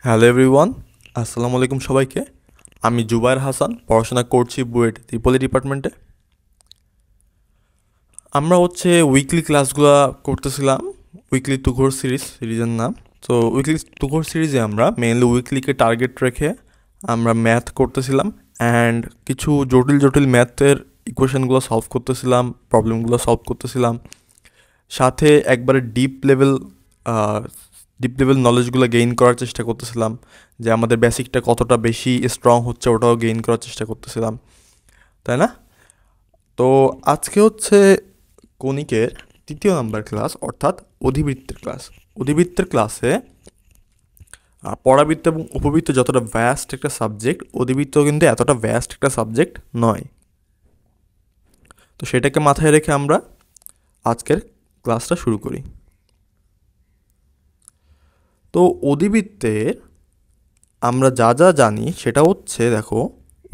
Hello everyone, আসসালামু আলাইকুম সবাইকে। আমি জুবায়ের হাসান, পড়াশোনা করছি বুয়েট ত্রিপলি ডিপার্টমেন্টে। আমরা উইকলি ক্লাসগুলো করতেছিলাম, উইকলি তুঘর সিরিজের নাম। তো উইকলি তুঘর সিরিজে আমরা মেনলি উইকলিকে টার্গেট রেখে আমরা ম্যাথ করতেছিলাম অ্যান্ড কিছু জটিল জটিল ম্যাথের ইকুয়েশনগুলো সলভ করতেছিলাম, প্রবলেমগুলো সলভ করতেছিলাম। সাথে একবারে ডিপ লেভেল নলেজগুলো গেইন করার চেষ্টা করতেছিলাম, যে আমাদের বেসিকটা কতটা বেশি স্ট্রং হচ্ছে ওটাও গেইন করার চেষ্টা করতেছিলাম, তাই না? তো আজকে কণিকের তৃতীয় নাম্বার ক্লাস, অর্থাৎ অধিবৃত্তের ক্লাস। অধিবৃত্তের ক্লাসে পরাবৃত্ত এবং উপবৃত্ত যতটা ভ্যাস্ট একটা সাবজেক্ট, অধিবৃত্ত কিন্তু এতটা ভ্যাস্ট একটা সাবজেক্ট নয়। তো সেটাকে মাথায় রেখে আমরা আজকের ক্লাসটা শুরু করি। তো অধিবৃত্তের আমরা যা যা জানি সেটা দেখো,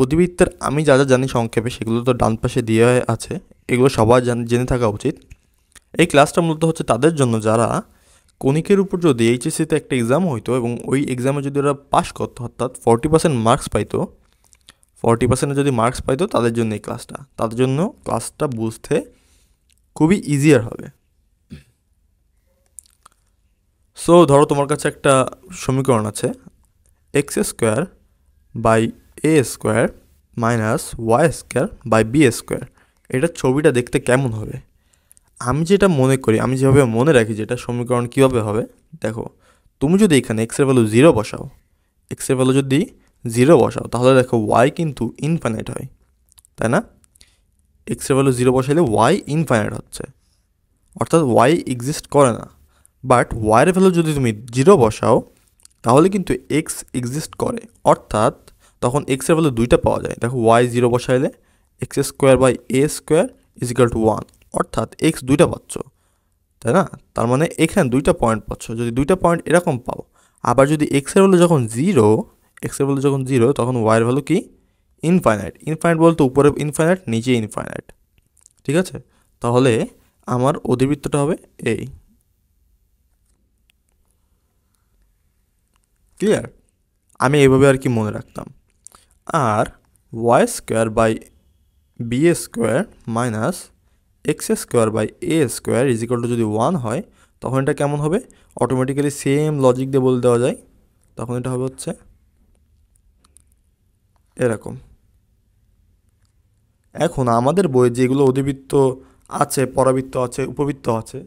অধিবৃত্তের আমি যা যা জানি সংক্ষেপে সেগুলো তো ডান পাশে দিয়ে আছে, এগুলো সবার জেনে থাকা উচিত। এই ক্লাসটা মূলত তাদের জন্য যারা কণিকের উপর যদি এইচএসসিতে একটা এক্সাম হইতো এবং ওই এক্সামে যদি ওরা পাশ করতো, অর্থাৎ 40% মার্কস পাইতো, 40% যদি মার্কস পাইতো, তাদের জন্য এই ক্লাসটা, তাদের জন্য ক্লাসটা বুঝতে খুবই ইজিয়ার হবে। সো ধরো তোমার কাছে একটা সমীকরণ আছে, x square by A square minus y square by B square. এটার ছবিটা দেখতে কেমন হবে? আমি যেটা মনে করি, আমি যেভাবে মনে রাখি যেটা সমীকরণ কীভাবে হবে, দেখো, তুমি যদি এখানে এক্সের ভ্যালু 0 বসাও, এক্সের ভ্যালু যদি 0 বসাও, তাহলে দেখো ওয়াই কিন্তু ইনফাইনাইট হয়, তাই না? এক্সের ভ্যালু 0 বসাইলে ওয়াই ইনফাইনাইট হচ্ছে, অর্থাৎ ওয়াই এক্সিস্ট করে না। বাট ওয়াইয়ের ভ্যালু যদি তুমি 0 বসাও, তাহলে কিন্তু এক্স এক্সিস্ট করে, অর্থাৎ তখন এক্সের ভ্যালু দুইটা পাওয়া যায়। দেখো, ওয়াই 0 বসাইলে X square by A square is equal to 1, অর্থাৎ এক্স দুইটা পাচ্ছ, তাই না? তার মানে এখানে দুইটা পয়েন্ট পাচ্ছ। যদি দুইটা পয়েন্ট এরকম পাও, আবার যদি এক্সের ভ্যালু যখন 0, এক্সের ভ্যালু যখন 0, তখন ওয়াইয়ের ভ্যালু কি? ইনফাইনাইট। ইনফাইনাইট বলতে উপরে ইনফাইনাইট, নিচে ইনফাইনাইট, ঠিক আছে? তাহলে আমার অধিবৃত্তটা হবে এই। ক্লিয়ার? আমি এইভাবে আর কি মনে রাখতাম। আর Y square by B square minus x square by A square is equal to যদি 1 হয়, তখন এটা কেমন হবে? অটোমেটিক্যালি সেম লজিক দিয়ে বলে দেওয়া যায়, তখন এটা হবে এরকম। এখন আমাদের বইয়ে যেগুলো অধিবৃত্ত আছে, পরাবৃত্ত আছে, উপবৃত্ত আছে,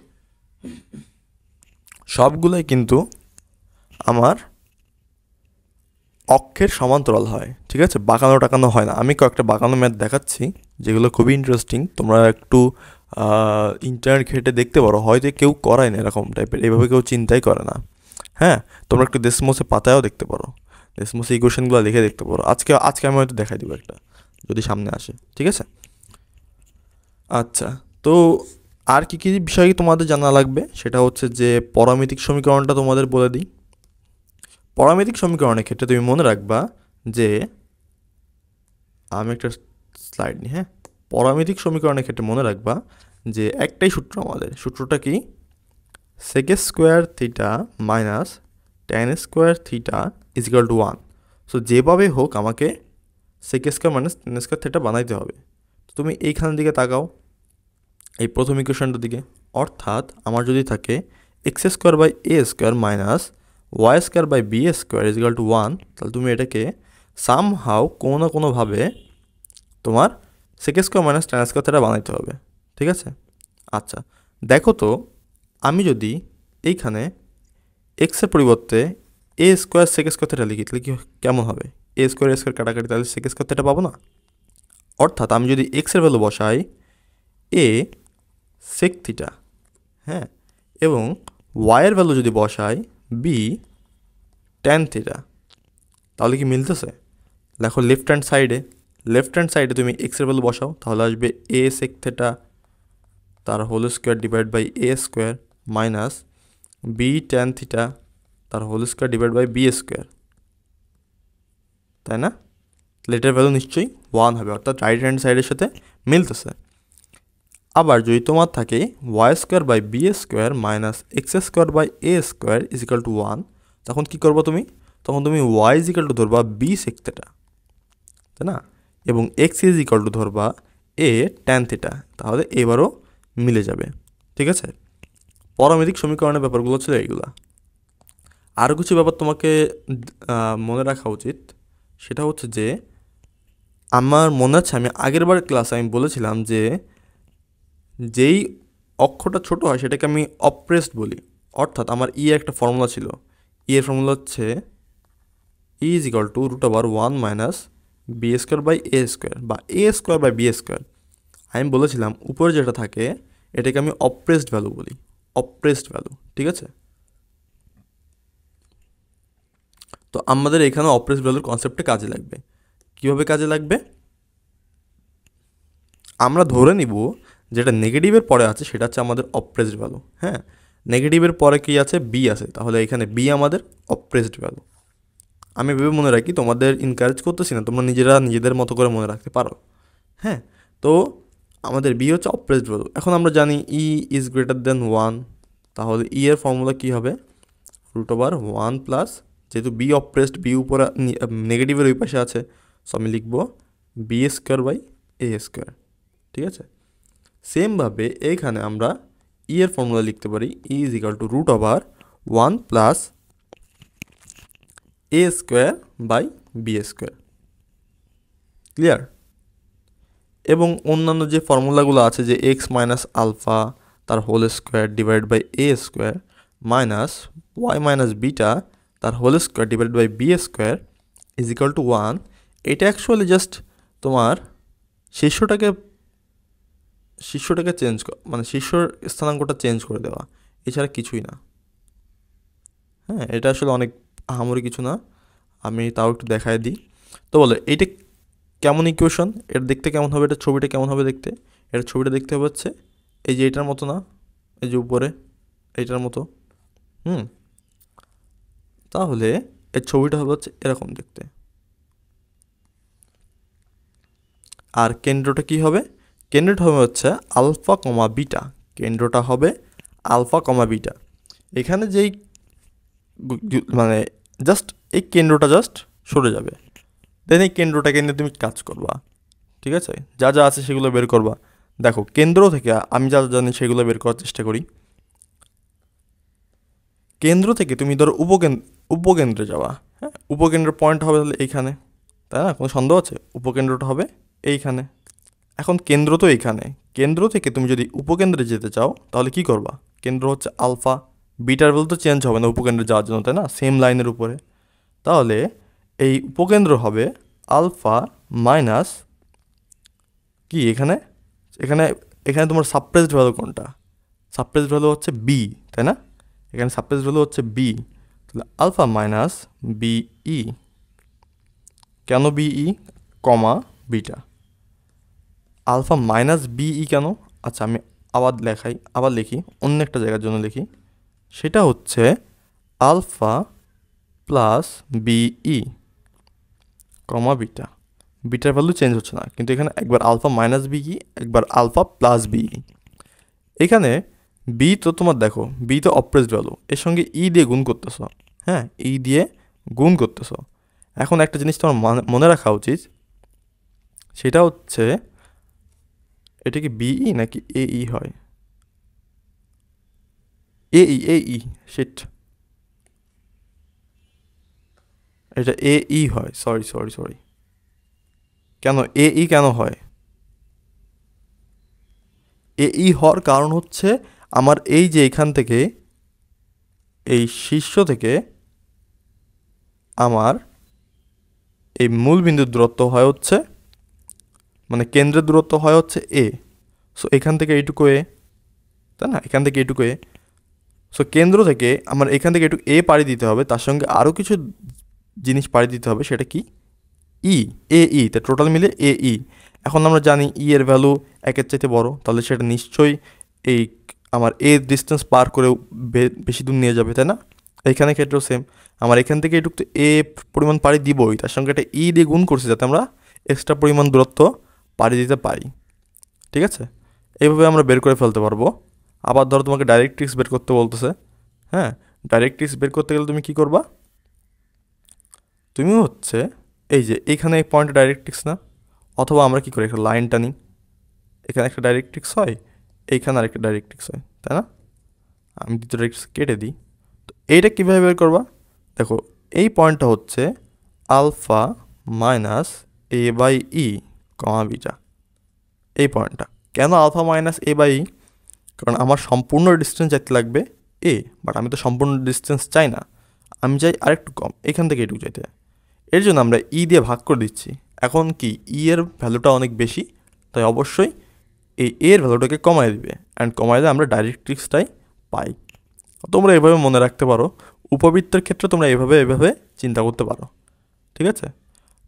সবগুলোই কিন্তু আমার অক্ষের সমান্তরাল হয়, ঠিক আছে? বাঁকানো টাকানো হয় না। আমি কয়েকটা বাঁকানো ম্যাথ দেখাচ্ছি যেগুলো খুবই ইন্টারেস্টিং, তোমরা একটু ইন্টারনেট ঘেটে দেখতে পারো, হয়তো কেউ করায় না এরকম টাইপের, এভাবে কেউ চিন্তাই করে না। হ্যাঁ, তোমরা একটু দেশমোসে পাতায়ও দেখতে পারো, দেশমোসে ইকুয়েশনগুলো লিখে দেখতে পারো। আজকে আজকে আমি হয়তো দেখাই দেবো একটা, যদি সামনে আসে, ঠিক আছে? আচ্ছা, তো আর কী কী বিষয় তোমাদের জানা লাগবে সেটা যে পরামিতিক সমীকরণটা তোমাদের বলে দিই। পরামিতিক সমীকরণের ক্ষেত্রে তুমি মনে রাখবা যে, আমি একটা স্লাইড নিই, হ্যাঁ। পরামিতিক সমীকরণের ক্ষেত্রে মনে রাখবা যে একটাই সূত্র, আমাদের সূত্রটা কি? Sec square theta minus tan square theta is equal to 1। So যেভাবে হোক আমাকে sec square minus tan square theta বানাইতে হবে। তো তুমি এইখানের দিকে তাকাও, এই প্রথম ইকুয়েশনটার দিকে, অর্থাৎ আমার যদি থাকে x square by A square minus y square by B square is equal to 1, তাহলে তুমি এটাকে সামহাও কোনো না কোনোভাবে তোমার sec square minus tan square theta বানাইতে হবে, ঠিক আছে? আচ্ছা, দেখো তো, আমি যদি এইখানে এক্সের পরিবর্তে এ স্কোয়ার সেক স্কোয়ার থিটা লিখি, তাহলে কি কেমন হবে? এ স্কোয়ার কাটাকাটি, তাহলে সেক স্কোয়ার থিটা পাবো না? অর্থাৎ আমি যদি এক্সের ভ্যালু বসাই এ সেক থিটা, হ্যাঁ, এবং ওয়াইয়ের ভ্যালু যদি বসাই বি ট্যান থিটা, তাহলে কি মিলতেছে? দেখো, লেফট হ্যান্ড সাইডে তুমি এক্সের ভ্যালু বসাও, তাহলে আসবে এ সেক থিটা তার whole square divide by A square minus B tan theta তার whole square divide by B square, তাই না? লেটার ভ্যালু নিশ্চয়ই 1 হবে, অর্থাৎ রাইট হ্যান্ড সাইডের সাথে মিলতেছে। আবার যদি তোমার থাকে y square by B square minus x square by A square is equal to 1, তখন কী করবো তুমি? তখন তুমি ওয়াই ইজ ইকাল টু ধরবা বি সেক থিটা, তাই না, এবং এক্স ইজ ইকাল টু ধরবা এ ট্যান থিটা, তাহলে এবারও মিলে যাবে। ঠিক আছে, পরামিতিক সমীকরণের ব্যাপারগুলো ছিল এইগুলা। আরও কিছু ব্যাপার তোমাকে মনে রাখা উচিত, সেটা হচ্ছে যে আমার মনে আছে আমি আগের বার ক্লাসে আমি বলেছিলাম যে যেই অক্ষরটা ছোট হয় সেটাকে আমি অপ্রেসড বলি। অর্থাৎ আমার ই একটা ফর্মুলা ছিল, ই এর ফর্মুলা হচ্ছে E is equal to root over 1 minus B square by A square, বা A square by B square. আমি বলেছিলাম উপরে যেটা থাকে এটাকে আমি অপ্রেসড ভ্যালু বলি, অপ্রেসড ভ্যালু। ঠিক আছে, তো আমাদের এখানে অপ্রেসড ভ্যালুর কনসেপ্টে কাজে লাগবে। কীভাবে কাজে লাগবে? আমরা ধরে নিব যেটা নেগেটিভের পরে আছে সেটা হচ্ছে আমাদের অপ্রেসড ভ্যালু। হ্যাঁ, নেগেটিভের পরে কি আছে? বি আছে, তাহলে এখানে বি আমাদের অপ্রেসড ভ্যালু। আমি ভেবে মনে রাখি, তোমাদের ইনকারেজ করতেছি না, তোমরা নিজেরা নিজেদের মতো করে মনে রাখতে পারো। হ্যাঁ, তো আমাদের বি হচ্ছে অপ্রেসড ভ্যালু। এখন আমরা জানি ই ইজ গ্রেটার দেন 1, তাহলে ই এর ফর্মুলা কী হবে? রুট ওভার 1 প্লাস, যেহেতু বি অপ্রেসড, বি উপরে নেগেটিভের ওই পাশে আছে, সো আমি লিখব b square by A square. ঠিক আছে, সেমভাবে এইখানে আমরা ই এর ফর্মুলা লিখতে পারি e is equal to root over 1 plus a square by B square. Clear? এবং অন্যান্য যে ফর্মুলাগুলো আছে, যে এক্স মাইনাস আলফা তার whole square divide by A square minus y minus beta তার whole square divide by B square is equal to 1, এটা actually just তোমার শীর্ষটাকে চেঞ্জ মানে শীর্ষর স্থানাঙ্কটা চেঞ্জ করে দেওয়া, এছাড়া কিছুই না। হ্যাঁ, এটা আসলে অনেক আহামরি কিছু না, আমি তাও একটু দেখাই দিই। তো বলো এইটা কেমন ইকুয়েশন, এটা দেখতে কেমন হবে, এটা ছবিটা কেমন হবে দেখতে? এটা ছবিটা দেখতে হবে হচ্ছে এই যে এটার মতো না, এই যে উপরে এইটার মতো। তাহলে এর ছবিটা হবে হচ্ছে এরকম দেখতে। আর কেন্দ্রটা কি হবে? কেন্দ্রটা হবে হচ্ছে আলফা কমা বিটা, কেন্দ্রটা হবে আলফা কমা বিটা। এখানে যেই মানে জাস্ট এই কেন্দ্রটা জাস্ট সরে যাবে, দেন এই কেন্দ্রটাকে নিয়ে তুমি কাজ করবা। ঠিক আছে, যা যা আছে সেগুলো বের করবা। দেখো কেন্দ্র থেকে আমি যা জানি সেগুলো বের করার চেষ্টা করি। কেন্দ্র থেকে তুমি ধরো উপকেন্দ্রে যাওয়া। হ্যাঁ, উপকেন্দ্রের পয়েন্ট হবে তাহলে এইখানে, তাই না? কোনো সন্দেহ আছে? উপকেন্দ্রটা হবে এইখানে। এখন কেন্দ্র তো এইখানে, কেন্দ্র থেকে তুমি যদি উপকেন্দ্রে যেতে চাও তাহলে কি করবা? কেন্দ্র হচ্ছে আলফা, বিটার ভ্যালু তো চেঞ্জ হবে না উপকেন্দ্রে যাওয়ার জন্য, তাই না? সেম লাইনের উপরে। তাহলে এই উপকেন্দ্র হবে আলফা মাইনাস কি এখানে এখানে এখানে তোমার সাপ্রেসড ভ্যালু কোনটা? সাপ্রেসড ভ্যালু হচ্ছে বি, তাই না? এখানে সাপ্রেসড ভ্যালু হচ্ছে বি, তাহলে আলফা মাইনাস বিই। কেন b e? Comma beta. Alpha minus b e কেন? আচ্ছা, আমি আবার লিখি অন্য একটা জায়গার জন্য লিখি, সেটা হচ্ছে alpha plus b e comma beta. বিটার ভ্যালু চেঞ্জ হচ্ছে না, কিন্তু এখানে একবার আলফা মাইনাস বিই, একবার আলফা প্লাস বিই। এখানে বি তো তোমার দেখো, বি তো অপ্রেসড ভ্যালু, এর সঙ্গে ই দিয়ে গুণ করতেছো। হ্যাঁ, ই দিয়ে গুণ করতেছো। এখন একটা জিনিস তোমার মনে রাখা উচিত, সেটা হচ্ছে এটা কি বিই নাকি এই হয়? এই শিট, এটা এই হয়। সরি, কেন কেন হয়? হওয়ার কারণ হচ্ছে আমার এই যে এখান থেকে এই শীর্ষ থেকে আমার এই মূল বিন্দুর দূরত্ব হয় হচ্ছে, মানে কেন্দ্রের দূরত্ব হয় হচ্ছে এ। সো এখান থেকে এইটুকু এ, তাই না? এখান থেকে এইটুকু এ। সো কেন্দ্র থেকে আমার এখান থেকে একটু এ পাড়ি দিতে হবে, তার সঙ্গে আরও কিছু জিনিস পাড়ি দিতে হবে, সেটা কি? ই, তা টোটাল মিলে ই। এখন আমরা জানি ই এর ভ্যালু একের চাইতে বড়, তাহলে সেটা নিশ্চয়ই এই আমার এ ডিস্টেন্স পার করে বেশি দূর নিয়ে যাবে, তাই না? এইখানে ক্ষেত্রেও সেম, আমার এখান থেকে একটু এ পরিমাণ পাড়ি দিবই, তার সঙ্গে একটা ই দিয়ে গুণ করছি যাতে আমরা এক্সট্রা পরিমাণ দূরত্ব পাড়ি দিতে পারি। ঠিক আছে, এইভাবে আমরা বের করে ফেলতে পারবো। আবার ধরো তোমাকে ডাইরেক্ট্রিক্স বের করতে বলতেছে। হ্যাঁ, ডাইরেক্ট্রিক্স বের করতে গেলে তুমি কী করবা? তুমি হচ্ছে এই যে এইখানে এই পয়েন্টে ডাইরেক্ট্রিক্স না, অথবা আমরা কী করি একটা লাইন টানি, এখানে একটা ডাইরেক্ট্রিক্স হয়, এইখানে আরেকটা ডাইরেক্ট্রিক্স হয়, তাই না? আমি দুটো ডাইরেক্ট্রিক্স কেটে দিই। তো এইটা কীভাবে বের করবা? দেখো এই পয়েন্টটা হচ্ছে alpha minus a by e comma beta, এই পয়েন্টটা। কেন alpha minus a by e? কারণ আমার সম্পূর্ণ ডিস্টেন্স যেতে লাগবে এ, বাট আমি তো সম্পূর্ণ ডিস্টেন্স চাই না, আমি চাই আরেকটু কম, এখান থেকে এটুকু যেতে। এর জন্য আমরা ই দিয়ে ভাগ করে দিচ্ছি। এখন কি ই এর ভ্যালুটা অনেক বেশি, তাই অবশ্যই এই এর ভ্যালুটাকে কমায় দিবে, অ্যান্ড কমায় দিয়ে আমরা ডাইরেক্ট্রিক্সটাই পাই। তোমরা এভাবে মনে রাখতে পারো, উপবৃত্তের ক্ষেত্রে তোমরা এভাবে চিন্তা করতে পারো, ঠিক আছে?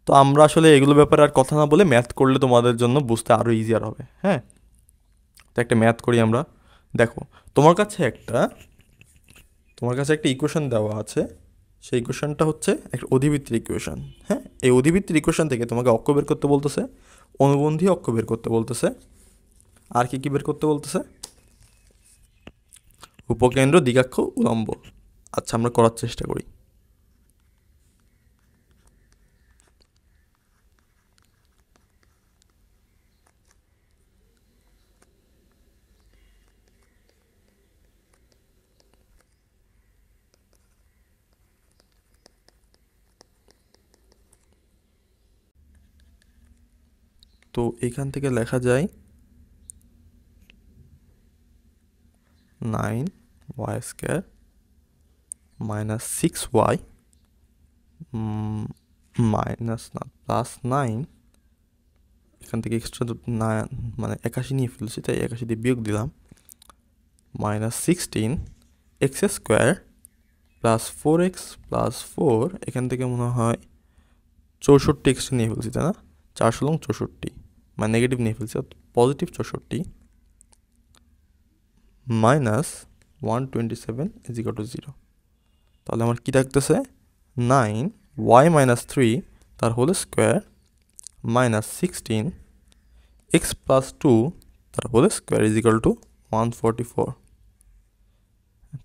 তো আমরা আসলে এগুলো ব্যাপারে আর কথা না বলে ম্যাথ করলে তোমাদের জন্য বুঝতে আরও ইজিয়ার হবে। হ্যাঁ, তো একটা ম্যাথ করি আমরা। দেখো তোমার কাছে একটা ইকুয়েশন দেওয়া আছে, সেই ইকুয়েশনটা হচ্ছে একটা অধিবৃত্তের ইকুয়েশন। হ্যাঁ, এই অধিবৃত্তের ইকুয়েশন থেকে তোমাকে অক্ষ বের করতে বলতেছে, অনুবন্ধী অক্ষ বের করতে বলতেছে, আর কি বের করতে বলতেছে? উপকেন্দ্র, দ্বিগাক্ষ, উলম্ব। আচ্ছা, আমরা করার চেষ্টা করি। তো এখান থেকে লেখা যায় 9y² মাইনাস 6y মাইনাস না প্লাস 9, এখান থেকে এক্সট্রা না মানে 81 নিয়ে ফেলছি, তাই 81 দিয়ে বিয়োগ দিলাম, minus 16x² plus 4x plus 4, এখান থেকে মনে হয় 64 এক্সট্রা নিয়ে ফেলছি, তাই না? 4×64 মানে নেগেটিভ নিয়ে ফেলছি, পজিটিভ 64 মাইনাস 127 = 0। তাহলে আমার কী থাকতেছে? 9y মাইনাস 3 তার whole square minus 16x plus 2 তার হোল স্কোয়ার =144।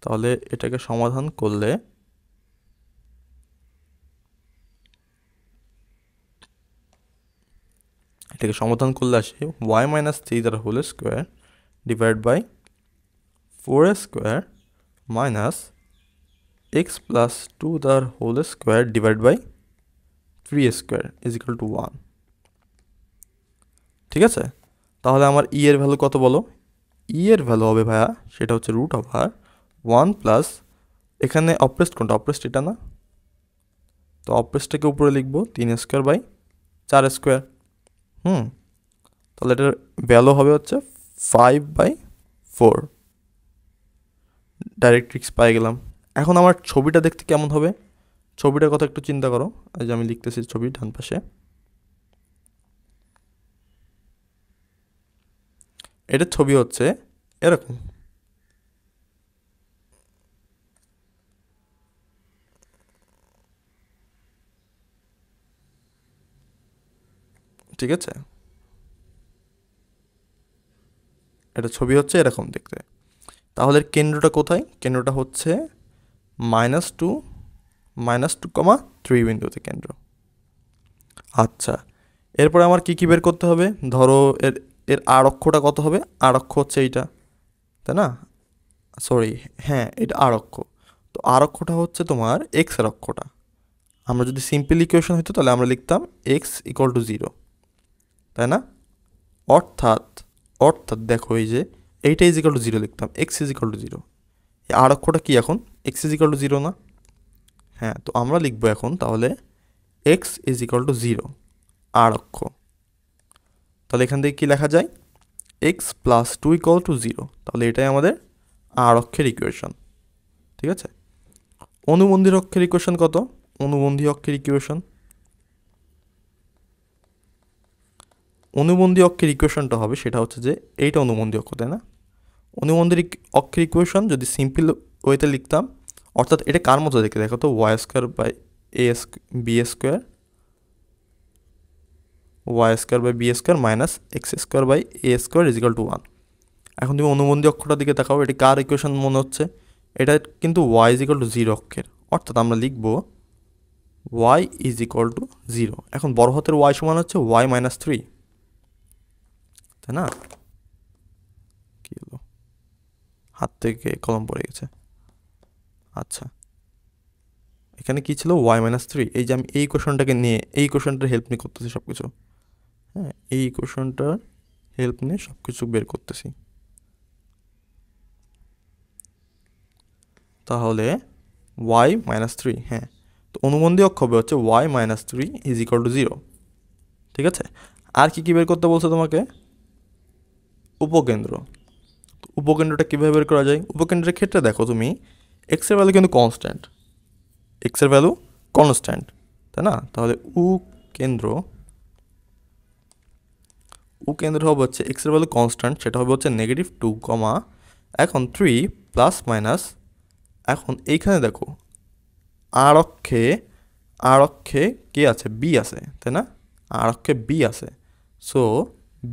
তাহলে এটাকে সমাধান করলে আসে y মাইনাস 3 তার whole square divide by 4² minus x plus 2 তার হোল স্কোয়ার ডিভাইড বাই 3² = 1। ঠিক আছে, তাহলে আমার ই এর ভ্যালু কত বলো? ই এর ভ্যালু হবে ভাইয়া, সেটা হচ্ছে √1 প্লাস, এখানে অপ্রেস্ট কোনটা? অপ্রেস্ট এটা না, তো অপ্রেস্টটাকে উপরে লিখবো 3² 4²। তাহলে এটার ভ্যালু হবে হচ্ছে 5/4। ডাইরেক্ট্রিক্স পাই গেলাম। এখন আমার ছবিটা দেখতে কেমন হবে? ছবিটার কথা একটু চিন্তা করো। এই যে আমি লিখতেছি ছবি ডান পাশে, এটার ছবি হচ্ছে এরকম। ঠিক আছে, এটা ছবি হচ্ছে এরকম দেখতে। তাহলে কেন্দ্রটা কোথায়? কেন্দ্রটা হচ্ছে -2,3 বিন্দুতে কেন্দ্র। আচ্ছা, এরপরে আমার কী বের করতে হবে? ধরো এর আর অক্ষটা কত হবে? আর অক্ষ হচ্ছে এইটা, তাই না? সরি, হ্যাঁ, এটা আর অক্ষ। তো আর অক্ষটা হচ্ছে তোমার এক্সের অক্ষটা। আমরা যদি সিম্পল ইকুয়েশন হতো তাহলে আমরা লিখতাম x = 0, তাই না? অর্থাৎ দেখো এই যে এইটা = 0 লিখতাম, x = 0। এই আর অক্ষটা কি এখন? x = 0 না? হ্যাঁ, তো আমরা লিখবো এখন তাহলে x = 0 আর অক্ষ। তাহলে এখান থেকে কি লেখা যায়? x plus 2 = 0। তাহলে এটাই আমাদের আর অক্ষের ইকুয়েশন। ঠিক আছে, অনুবন্ধী অক্ষের ইকুয়েশন কত? অনুবন্ধী অক্ষের ইকুয়েশনটা হবে, সেটা হচ্ছে যে এইটা অনুবন্ধী অক্ষ, তাই না? অনুবন্ধী অক্ষের ইকুয়েশন যদি সিম্পল ওয়েতে লিখতাম, অর্থাৎ এটা কার মতো দেখে দেখো তো, y² মাইনাস x² = 1। এখন তুমি অনুবন্ধী অক্ষটার দিকে দেখাও, এটা কার ইকুয়েশন মনে হচ্ছে? এটা কিন্তু y = 0 অক্ষের, অর্থাৎ আমরা লিখব ওয়াই ইজ ইকুয়াল টু 0। এখন বড় হাতের ওয়াই সমান হচ্ছে ওয়াই মাইনাস 3, তাই না? কি হলো, হাত থেকে কলম পড়ে গেছে। আচ্ছা, এখানে কি ছিল, ওয়াই মাইনাস 3। এই যে আমি এই কোশ্চেনটাকে নিয়ে, এই কোশ্চেনটার হেল্প নিয়ে করতেছি সব কিছু। হ্যাঁ, এই কোশ্চেনটার হেল্প নিয়ে সব কিছু বের করতেছি। তাহলে ওয়াই মাইনাস 3, হ্যাঁ, তো অনুবন্ধী অক্ষ হবে হচ্ছে y minus 3 is equal to 0। ঠিক আছে, আর কি কি বের করতে বলছে তোমাকে? উপকেন্দ্র। উপকেন্দ্রটা কীভাবে বের করা যায়? উপকেন্দ্রের ক্ষেত্রে দেখো তুমি, এক্সের ভ্যালু কিন্তু কনস্ট্যান্ট, এক্সের ভ্যালু কনস্ট্যান্ট, তাই না? তাহলে কেন্দ্র হবে হচ্ছে এক্সের ভ্যালু কনস্ট্যান্ট, সেটা হবে হচ্ছে -2, এখন 3 প্লাস মাইনাস, এখন এইখানে দেখো আর অক্ষে কি আছে, বি আছে, তাই না? আর অক্ষে বি আছে, সো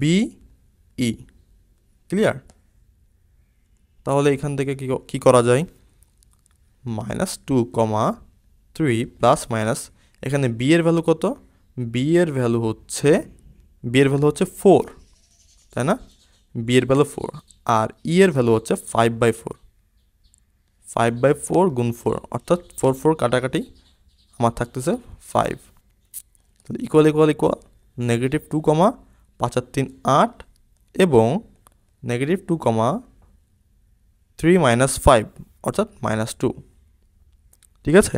বি ই, ক্লিয়ার? তাহলে এখান থেকে কি করা যায়, -2, 3 প্লাস মাইনাস, এখানে বি এর ভ্যালু কত? বি এর ভ্যালু হচ্ছে 4, তাই না? বি এর ভ্যালু 4, আর ই এর ভ্যালু হচ্ছে 5/4, 5/4 গুণ 4, অর্থাৎ 4 কাটাকাটি আমার থাকতেছে 5। তাহলে ইকুয়াল -2, 5 আর 3 8, এবং -2, 3 মাইনাস 5, অর্থাৎ -2। ঠিক আছে,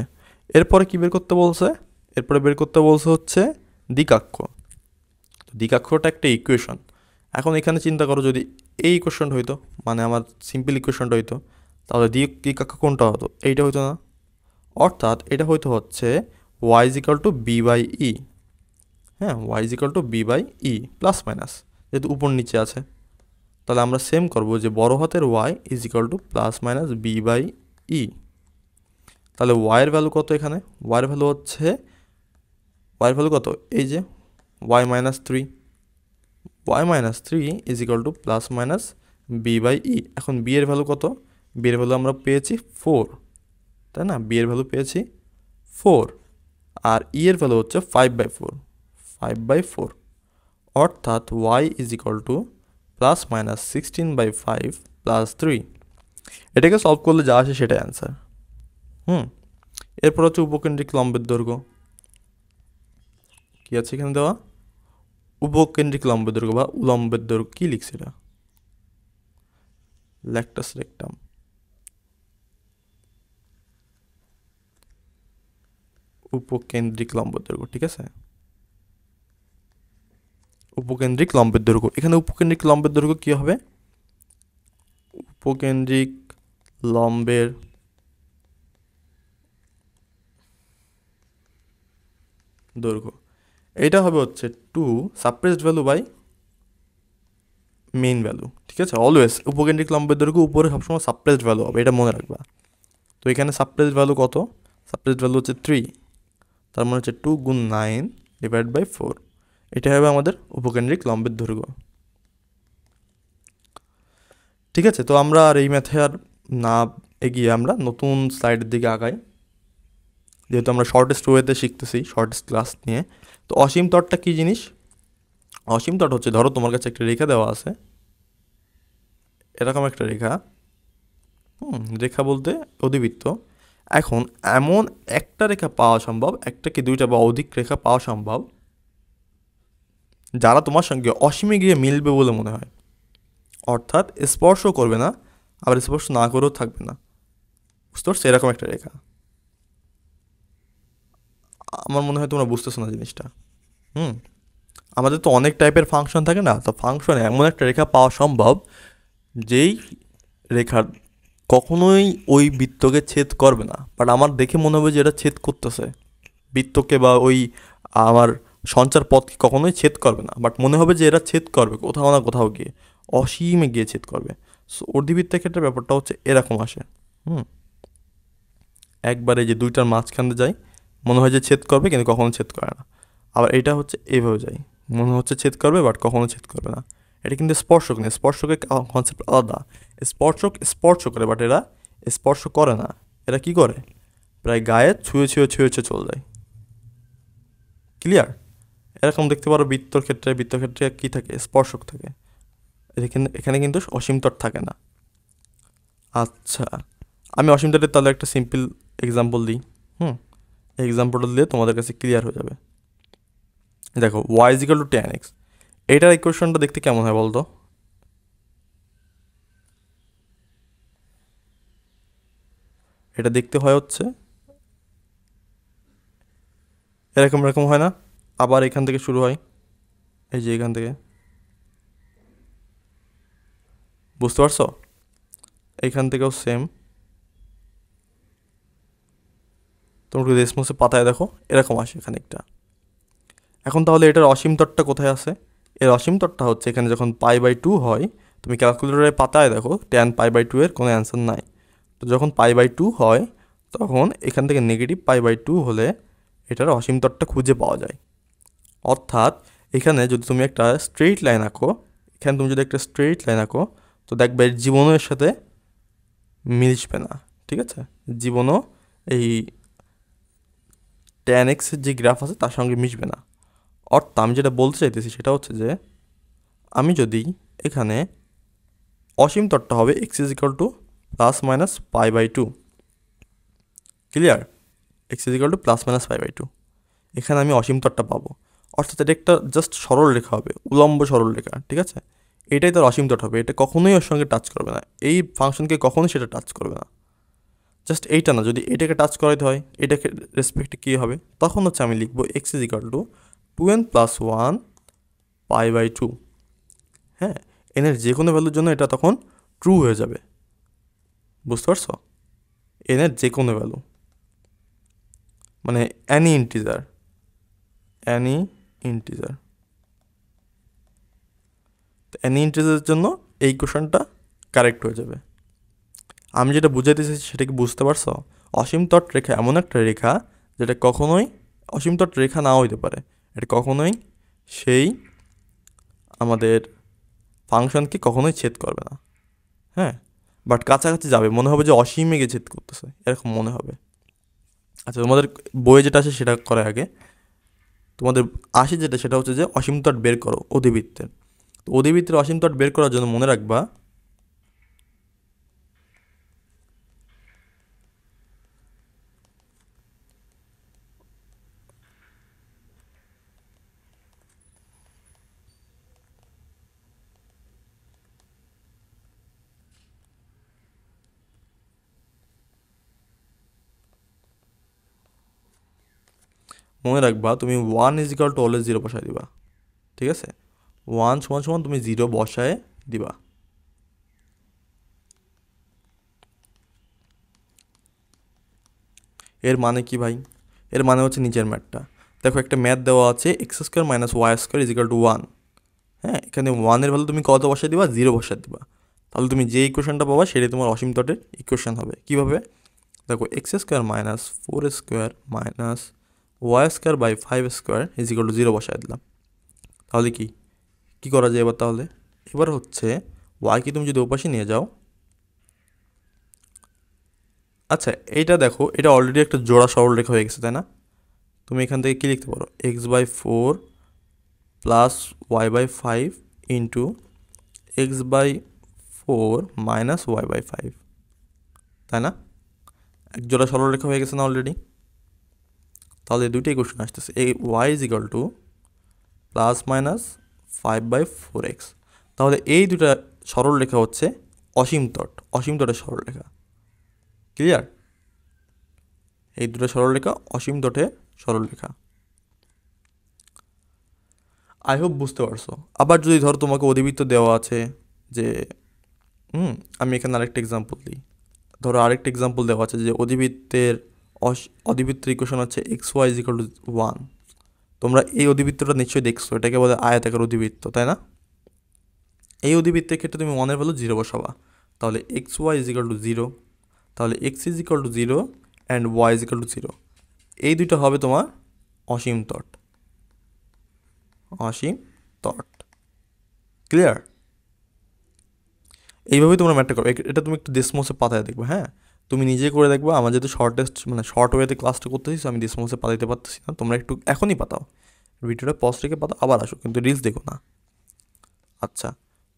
এরপরে কি বের করতে বলছে? এরপরে বের করতে বলছে হচ্ছে দ্বিকাক্ষ। দ্বিকাক্ষটা একটা ইকুয়েশন। এখন এখানে চিন্তা করো, যদি এই ইকুয়েশনটা হইতো, মানে আমার সিম্পল ইকুয়েশনটা হইতো, তাহলে দ্বিকাক্ষ কোনটা হতো? এইটা হইতো না, অর্থাৎ এটা হইতো হচ্ছে y is equal to b by e. হ্যাঁ, y is equal to b by e plus minus, যেহেতু উপর নিচে আছে। তাহলে আমরা সেম করব, যে বড় হাতের y is equal to plus minus b by e. তাহলে ওয়াইয়ের ভ্যালু কত? এখানে ওয়াইয়ের ভ্যালু কত? এই যে y minus 3, y minus 3 is equal to plus minus b by e. এখন বি এর ভ্যালু কত? বি এর ভ্যালু আমরা পেয়েছি 4, তাই না? বি এর ভ্যালু পেয়েছি 4, আর ই এর ভ্যালু হচ্ছে 5/4, অর্থাৎ y is equal to plus minus 16/5 plus 3। এটাকে সলভ করলে যা আসে সেটাই অ্যান্সার। এরপর হচ্ছে উপকেন্দ্রিক লম্বের দৈর্ঘ্য। কি আছে এখানে দেওয়া? উপকেন্দ্রিক লম্বের দৈর্ঘ্য বা উলম্বের দৈর্ঘ্য। কি লিখছে এটা? ল্যাকটাস রেকটাম। উপকেন্দ্রিক লম্বের দৈর্ঘ্য, ঠিক আছে? উপকেন্দ্রিক লম্বের দৈর্ঘ্য, এখানে উপকেন্দ্রিক লম্বের দৈর্ঘ্য কি হবে? উপকেন্দ্রিক লম্বের দৈর্ঘ্য, এটা হবে হচ্ছে 2 suppressed value by main value. ঠিক আছে, অলওয়েজ উপকেন্দ্রিক লম্বের দৈর্ঘ্য উপরে সবসময় সাপ্রেসড ভ্যালু হবে, এটা মনে রাখবা। তো এখানে সাপ্রেসড ভ্যালু কত? সাপ্রেসড ভ্যালু হচ্ছে 3, তার মানে হচ্ছে 2 গুণ 9 ডিভাইড বাই 4, এটা হবে আমাদের উপকেন্দ্রিক লম্বের দৈর্ঘ্য। ঠিক আছে, তো আমরা আর এই ম্যাথে আর না এগিয়ে আমরা নতুন স্লাইডের দিকে আগাই, যেহেতু আমরা শর্টেস্ট ওয়েতে শিখতেছি, শর্টেস্ট ক্লাস নিয়ে। তো অসীম তটটা কী জিনিস? অসীম তট হচ্ছে, ধরো তোমার কাছে একটা রেখা দেওয়া আছে, এরকম একটা রেখা, রেখা বলতে অধিবৃত্ত। এখন এমন একটা রেখা পাওয়া সম্ভব, একটা কি দুইটা বা অধিক রেখা পাওয়া সম্ভব, যারা তোমার সঙ্গে অসীমে গিয়ে মিলবে বলে মনে হয়, অর্থাৎ স্পর্শ করবে না, আবার স্পর্শ না করেও থাকবে না। বুঝতে পারছো? এরকম একটা রেখা। আমার মনে হয় তোমরা বুঝতেছো না জিনিসটা। আমাদের তো অনেক টাইপের ফাংশন থাকে না, তো ফাংশনে এমন একটা রেখা পাওয়া সম্ভব যেই রেখার কখনোই ওই বৃত্তকে ছেদ করবে না, বাট আমার দেখে মনে হবে যে এটা ছেদ করতেছে বৃত্তকে, বা ওই আমার সঞ্চার পথকে কখনোই ছেদ করবে না, বাট মনে হবে যে এরা ছেদ করবে কোথাও না কোথাও গিয়ে, অসীমে গিয়ে ছেদ করবে। সো অর্ধিবৃত্তের ক্ষেত্রে ব্যাপারটা হচ্ছে এরকম আসে। একবারে যে দুইটার মাঝখানে যায়, মনে হয় যে ছেদ করবে কিন্তু কখনো ছেদ করে না। আবার এটা হচ্ছে এইভাবে যায়, মনে হচ্ছে ছেদ করবে বাট কখনো ছেদ করবে না। এটা কিন্তু স্পর্শক নেই, স্পর্শকের কনসেপ্ট আলাদা। স্পর্শ করে, বাট এরা স্পর্শ করে না। এরা কি করে? প্রায় গায়ে ছুঁয়ে চলে যায়। ক্লিয়ার? এরকম দেখতে পারো বৃত্তর ক্ষেত্রে কী থাকে, স্পর্শক থাকে। এখানে কিন্তু অসীম তট থাকে না। আচ্ছা, আমি অসীম তটের তাহলে একটা সিম্পল এক্সাম্পল দিই। এই এক্সাম্পলটা দিলে তোমাদের কাছে ক্লিয়ার হয়ে যাবে। দেখো y = tan x, এইটার ইকুয়েশনটা দেখতে কেমন হয় বলতো? এটা দেখতে হয় হচ্ছে এরকম এরকম হয় না? আবার এখান থেকে শুরু হয়, এই যে এখান থেকে, বুঝতে পারছো? এইখান থেকেও সেম। তোমরা রেসমসে পাতায় দেখো এরকম আসে খানিকটা। এখন তাহলে এটার অসীম তটটা কোথায় আছে? এর অসীম তটটা হচ্ছে এখানে যখন π/2 হয়, তুমি ক্যালকুলেটরের পাতায় দেখো tan π/2 এর কোনো অ্যান্সার নাই। তো যখন π/2 হয় তখন এখান থেকে নেগেটিভ π/2 হলে এটার অসীম তটটা খুঁজে পাওয়া যায়। অর্থাৎ এখানে যদি তুমি একটা স্ট্রেইট লাইন আঁকো, তো দেখবে জীবনের সাথে মিশবে না, ঠিক আছে? জীবনও এই tan x এর যে গ্রাফ আছে তার সঙ্গে মিশবে না। অর্থাৎ আমি যেটা বলতে চাইতেছি সেটা হচ্ছে যে আমি যদি এখানে অসীম তটটা হবে x = ± π/2, ক্লিয়ার? x = ± π/2, এখানে আমি অসীম তটটা পাবো। অর্থাৎ এটা একটা জাস্ট সরল রেখা হবে, উলম্ব সরল রেখা, ঠিক আছে? এটাই তার অসীম তট হবে, এটা কখনোই ওর সঙ্গে টাচ করবে না, এই ফাংশনকে কখনোই সেটা টাচ করবে না। জাস্ট এইটা না, যদি এটাকে টাচ করাইতে হয় এটাকে রেসপেক্টে কী হবে, তখন হচ্ছে আমি লিখবো x = 2n + 1 π/2। হ্যাঁ, এনের যে কোনো ভ্যালুর জন্য এটা তখন ট্রু হয়ে যাবে, বুঝতে পারছো? এনের যে কোনো ভ্যালু মানে অ্যানি ইন্টিজার জন্য এই কোশ্চেনটা কারেক্ট হয়ে যাবে। আমি যেটা বুঝাইতে চাইছি সেটা কি বুঝতে পারছো? অসীম তট রেখা এমন একটা রেখা যেটা কখনোই অসীম তট রেখা নাও হইতে পারে, এটা কখনোই সেই আমাদের ফাংশনকে কখনোই ছেদ করবে না। হ্যাঁ, বাট কাছাকাছি যাবে, মনে হবে যে অসীমে গিয়ে ছেদ করতেছে, এরকম মনে হবে। আচ্ছা, তোমাদের বইয়ে যেটা আছে সেটা করে আগে। তোমাদের যেটা সেটা হচ্ছে যে অসীম তট বের করো অধিবৃত্তের। তো অধিবৃত্তের অসীম তট বের করার জন্য মনে রাখবা তুমি 1 = অলওয়েজ 0 বসায় দিবা, ঠিক আছে? 1 = তুমি 0 বসায় দিবা। এর মানে কি ভাই? এর মানে হচ্ছে নিচের ম্যাথটা দেখো, একটা ম্যাথ দেওয়া আছে x² - y² = 1। হ্যাঁ, এখানে 1-এর ভ্যালু তুমি কত বসায় দিবা? 0 বসায় দিবা। তাহলে তুমি যে ইকুয়েশনটা পাবা সেটাই তোমার অসীম তটের ইকুয়েশন হবে। কীভাবে? দেখো x² - 4² - y² / 5² = 0 বসায় দিলাম। তাহলে কি করা যায় এবার? তাহলে এবার হচ্ছে y-কে তুমি যদি ওপাশে নিয়ে যাও, আচ্ছা এইটা দেখো, এটা অলরেডি একটা জোড়া সরল রেখা হয়ে গেছে, তাই না? তুমি এখান থেকে কী লিখতে পারো? x/4 + y/5 into x/4 - y/5, তাই না? এক জোড়া সরল রেখা হয়ে গেছে না অলরেডি? তাহলে দুইটাই কোশ্চেন আসতেছে, এই y = ±5/4x। তাহলে এই দুটা সরল রেখা হচ্ছে অসীম তটের সরল রেখা, ক্লিয়ার? এই দুটো সরল রেখা অসীম তটের সরল রেখা। আই হোপ বুঝতে পারছো। আবার যদি ধরো তোমাকে অধিবৃত্ত দেওয়া আছে যে আমি এখানে আরেকটা এক্সাম্পল দিই। ধরো আরেকটা এক্সাম্পল দেওয়া আছে যে অধিবৃত্তের ইকুয়েশন হচ্ছে xy = 1। তোমরা এই অধিবৃত্তটা নিশ্চয়ই দেখছো, এটাকে বলে আয়তাকার অধিবৃত্ত, তাই না? এই অধিবৃত্তের ক্ষেত্রে তুমি 1-এর ভ্যালু 0 বসাবা, তাহলে xy = 0, তাহলে x = 0 অ্যান্ড y = 0। এই দুইটা হবে তোমার অসীম তট, ক্লিয়ার? এইভাবেই তোমরা ম্যাথটা করো। এটা তুমি একটু ডেসমোসে পাতায় দেখবে। হ্যাঁ, তুমি নিজে করে দেখবা। আমার যেহেতু শর্ট ওয়েতে ক্লাসটা করতেছিস, আমি ডেসমোসে পাতাইতে পারতেছি না, তোমরা একটু এখনই পাতাও, ভিডিওটা পজ রেখে আবার আসো, কিন্তু রিলস দেখো না। আচ্ছা,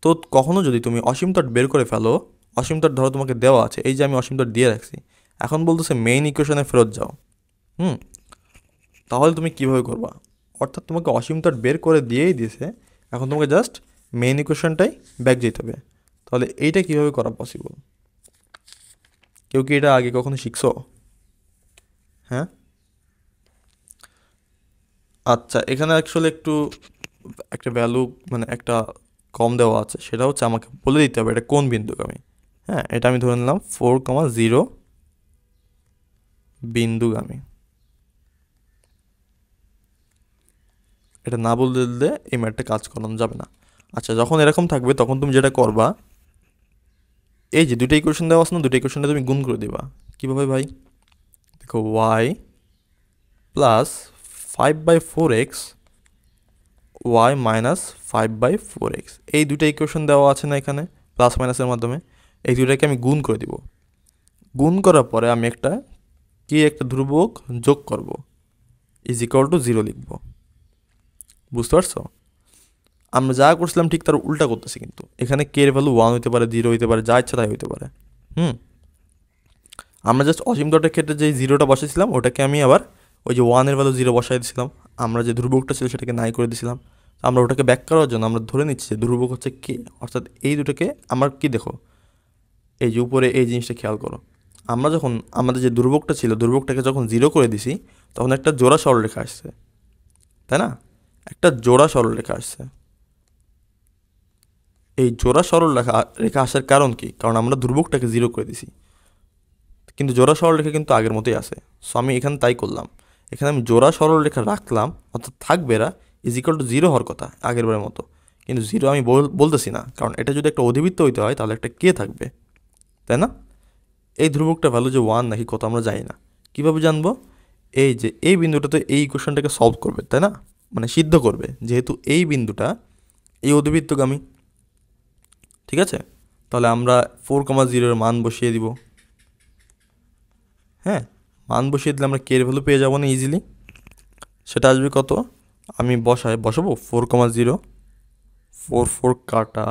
তো কখনো যদি তুমি অসীম তট বের করে ফেলো, অসীম তট ধরো তোমাকে দেওয়া আছে, এই যে আমি অসীম তট দিয়ে রাখছি, এখন বলতেছে মেইন ইকুয়েশনে ফেরত যাও। হুম, তাহলে তুমি কীভাবে করবা? অর্থাৎ তোমাকে অসীম তট বের করে দিয়েই দিয়েছে, এখন তোমাকে জাস্ট মেইন ইকুয়েশনটাই ব্যাক যেতে হবে। তাহলে এইটা কীভাবে করা পসিবল? কেউ কি এটা আগে কখনো শিখছো? হ্যাঁ, আচ্ছা, এখানে অ্যাকচুয়ালি একটু একটা ভ্যালু মানে একটা কম দেওয়া আছে, সেটা হচ্ছে আমাকে বলে দিতে হবে এটা কোন বিন্দুগামী। হ্যাঁ, এটা আমি ধরে নিলাম 4,0 বিন্দুগামী। এটা না বলতে দিলে এই ম্যাটটা কাজ করানো যাবে না। আচ্ছা, যখন এরকম থাকবে তখন তুমি যেটা করবা, এই যে দুটো ইকুয়েশন দেওয়া আছে না, দুটো ইকুয়েশনটা তুমি গুণ করে দিবা। কীভাবে ভাই? দেখো, Y plus 5/4x Y minus 5/4x, এই দুটো ইকুয়েশন দেওয়া আছে না এখানে প্লাস মাইনাসের মাধ্যমে, এই দুটাকে আমি গুণ করে দিব। গুণ করার পরে আমি একটা ধ্রুবক যোগ করব, ইজ ইকুয়াল টু 0 লিখব। বুঝতে পারছো? আমরা যা করছিলাম ঠিক তার উল্টা করতেছি, কিন্তু এখানে কে এর ভ্যালু 1 হইতে পারে, 0 হইতে পারে, যা ইচ্ছা তাই হইতে পারে। আমরা জাস্ট অসীম তটের ক্ষেত্রে যে 0টা বসেছিলাম ওটাকে আমি আবার ওই যে 1-এর ভ্যালু 0 বসাই দিয়েছিলাম, আমরা যে ধ্রুবকটা ছিল সেটাকে নাই করে দিয়েছিলাম। আমরা ওটাকে ব্যাক করার জন্য আমরা ধরে নিচ্ছি যে ধ্রুবক হচ্ছে কে, অর্থাৎ এই দুটোকে আমার কি দেখো, এই যে উপরে এই জিনিসটা খেয়াল করো, আমরা যখন আমাদের যে ধ্রুবকটা ছিল ধ্রুবকটাকে যখন 0 করে দিছি তখন একটা জোড়া সরলরেখা আসছে, তাই না? একটা জোড়া সরলরেখা আসছে। এই জোড়া রেখা আসার কারণ কি? কারণ আমরা ধ্রুবকটাকে 0 করে দিছি, কিন্তু জোড়া সরলরেখা কিন্তু আগের মতোই আছে। সো আমি এখানে তাই করলাম, এখানে আমি জোড়া সরলরেখা রাখলাম, অর্থাৎ থাকবে এরা ইজ ইকুয়াল টু 0 হওয়ার কথা আগের বারের মতো, কিন্তু 0 আমি বলতেছি না, কারণ এটা যদি একটা অধিবৃত্ত হইতে হয় তাহলে একটা কে থাকবে, তাই না? এই ধ্রুবকটা ভ্যালু যে 1 নাকি কত আমরা জানি না, কীভাবে জানবো? এই যে এই বিন্দুটাতে এই ইকুয়েশনটাকে সলভ করবে, তাই না? মানে সিদ্ধ করবে, যেহেতু এই বিন্দুটা এই অধিবৃত্তগামী। ঠিক আছে, তাহলে আমরা 4,0 মান বসিয়ে দিব। হ্যাঁ, মান বসিয়ে দিলে আমরা কে এর ভ্যালু পেয়ে যাবো না ইজিলি। সেটা আসবে কত? আমি বসাবো 4,0, 4 কাটা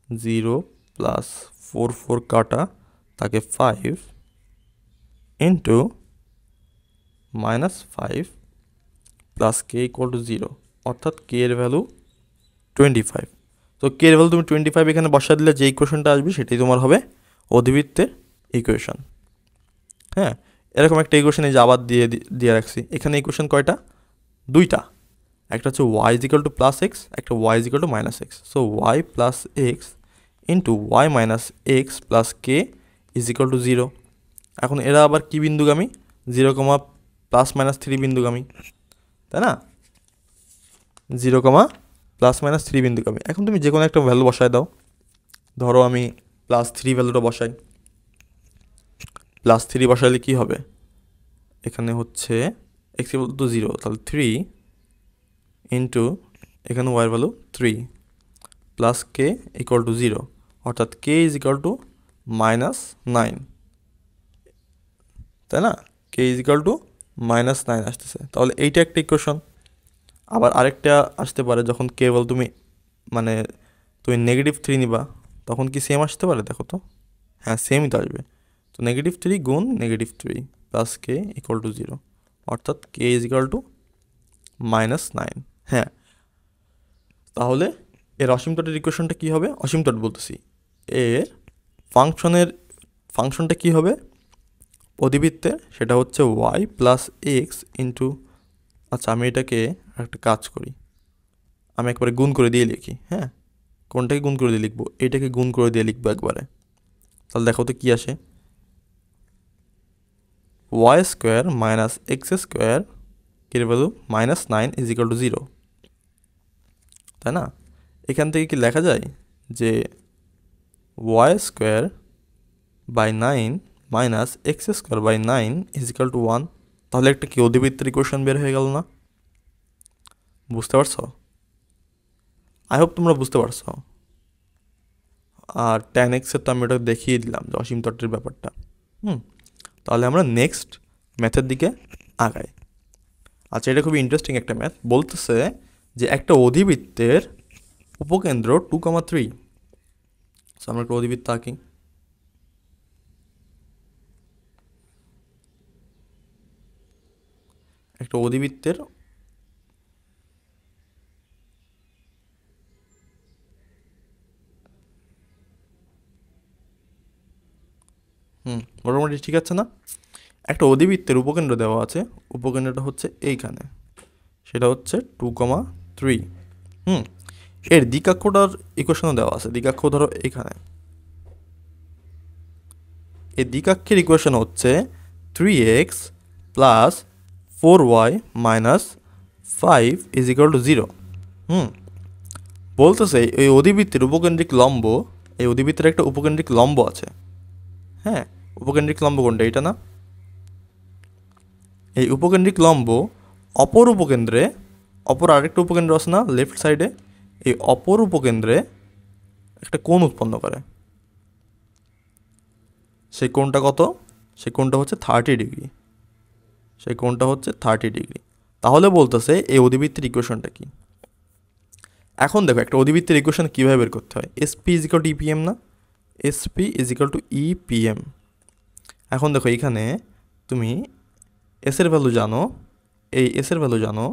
0 প্লাস 4 কাটা তাকে 5 into -5 plus K equal to 0, অর্থাৎ কে এর ভ্যালু 25। তো কে এর ভ্যালু তুমি 25 এখানে বসা দিলে যে ইকুয়েশনটা আসবে সেটাই তোমার হবে অধিবৃত্তের ইকুয়েশন। হ্যাঁ, এরকম একটা ইকুয়েশন এই যে আবার দিয়ে রাখছি। এখানে ইকুয়েশন কয়টা? দুইটা, একটা হচ্ছে y is equal to plus x, একটা y is equal to minus x. So y plus x into y minus x plus k is equal to 0। এখন এরা আবার কি বিন্দুগামী? 0, +-3 বিন্দুগামী, তাই না? 0, +-3 বিন্দুগামী। এখন তুমি যে কোনো একটা ভ্যালু বসায় দাও, ধরো আমি +3 ভ্যালুটা বসাই। +3 বসাইলে কি হবে? এখানে হচ্ছে এক্স ইকুয়াল টু 0, তাহলে 3 ইন্টু এখানে ওয়াইয়ের value 3 plus K equal to 0, অর্থাৎ কে ইজ ইকুয়াল টু -9, তাই না? কে ইজ ইকুয়াল টু -9 আসতেছে, তাহলে এইটা একটা ইকুয়েশন। আবার আরেকটা আসতে পারে, যখন কেবল তুমি মানে তুমি -3 নিবা তখন কি সেম আসতে পারে? দেখো তো, হ্যাঁ সেমই তো আসবে। তো -3 গুণ -3 প্লাস কে ইকুয়াল টু 0, অর্থাৎ কে ইজ ইকুয়াল টু -9। হ্যাঁ, তাহলে এর অসীম তটের ইকুয়েশনটা কী হবে? অসীম তট বলতেছি, এর ফাংশনটা কী হবে অধিবৃত্তে? সেটা হচ্ছে ওয়াই প্লাস এক্স ইন্টু, আচ্ছা আমি এটাকে একটা কাজ করি, আমি একবারে গুণ করে দিয়ে লিখি। হ্যাঁ, কোনটাকে গুণ করে দিয়ে লিখবো? এইটাকে গুণ করে দিয়ে লিখবো একবারে। তাহলে দেখো তো কী আসে, y square minus x square এর ভ্যালু -9 ইজ ইকুয়াল টু 0, তাই না? এখান থেকে কি লেখা যায় যে y square by 9 minus x square by 9 is equal to 1? তাহলে একটা কি অধিবৃত্তের ইকুয়েশন বের হয়ে গেল না? বুঝতে পারছো? আই হোপ তোমরা বুঝতে পারছো। আর tan x এর তো আমি ওটা দেখিয়ে দিলাম যে অসীম তটের ব্যাপারটা। তাহলে আমরা নেক্সট ম্যাথের দিকে আগাই। আচ্ছা, এটা খুবই ইন্টারেস্টিং একটা ম্যাথ। বলতেছে যে একটা অধিবৃত্তের উপকেন্দ্র 2,3। সো আমরা একটা অধিবৃত্ত আঁকি। একটা অধিবৃত্তের মোটামুটি ঠিক আছে না? একটা অধিবৃত্তের উপকেন্দ্র দেওয়া আছে, উপকেন্দ্রটা হচ্ছে এইখানে, সেটা হচ্ছে 2,3। এর দ্বিকাক্ষটার ইকুয়েশনও দেওয়া আছে। দ্বিকাক্ষ ধরো এখানে, এই দ্বিকাক্ষের ইকুয়েশন হচ্ছে 3x plus 4y minus 5 is equal to 0। বলতেছে এই অধিবৃত্তের উপকেন্দ্রিক লম্ব, এই অধিবৃত্তের একটা উপকেন্দ্রিক লম্ব আছে। হ্যাঁ, উপকেন্দ্রিক লম্ব কোনটা? এটা না? এই উপকেন্দ্রিক লম্ব অপর উপকেন্দ্রে, অপর আরেকটা উপকেন্দ্র আছে না লেফট সাইডে, এই অপর উপকেন্দ্রে একটা কোণ উৎপন্ন করে। সেই কোণটা কত? সেই কোণটা হচ্ছে 30 ডিগ্রি। সেই কোণটা হচ্ছে 30 ডিগ্রি। তাহলে বলতেছে এই অধিবৃত্তের ইকুয়েশনটা কি? এখন দেখো একটা অধিবৃত্তের ইকুয়েশন কীভাবে বের করতে হয়। SP is equal to EPM না? SP is equal to EPM. এখন দেখো এইখানে তুমি এসের ভ্যালু জানো, এই এসের ভ্যালু জানো।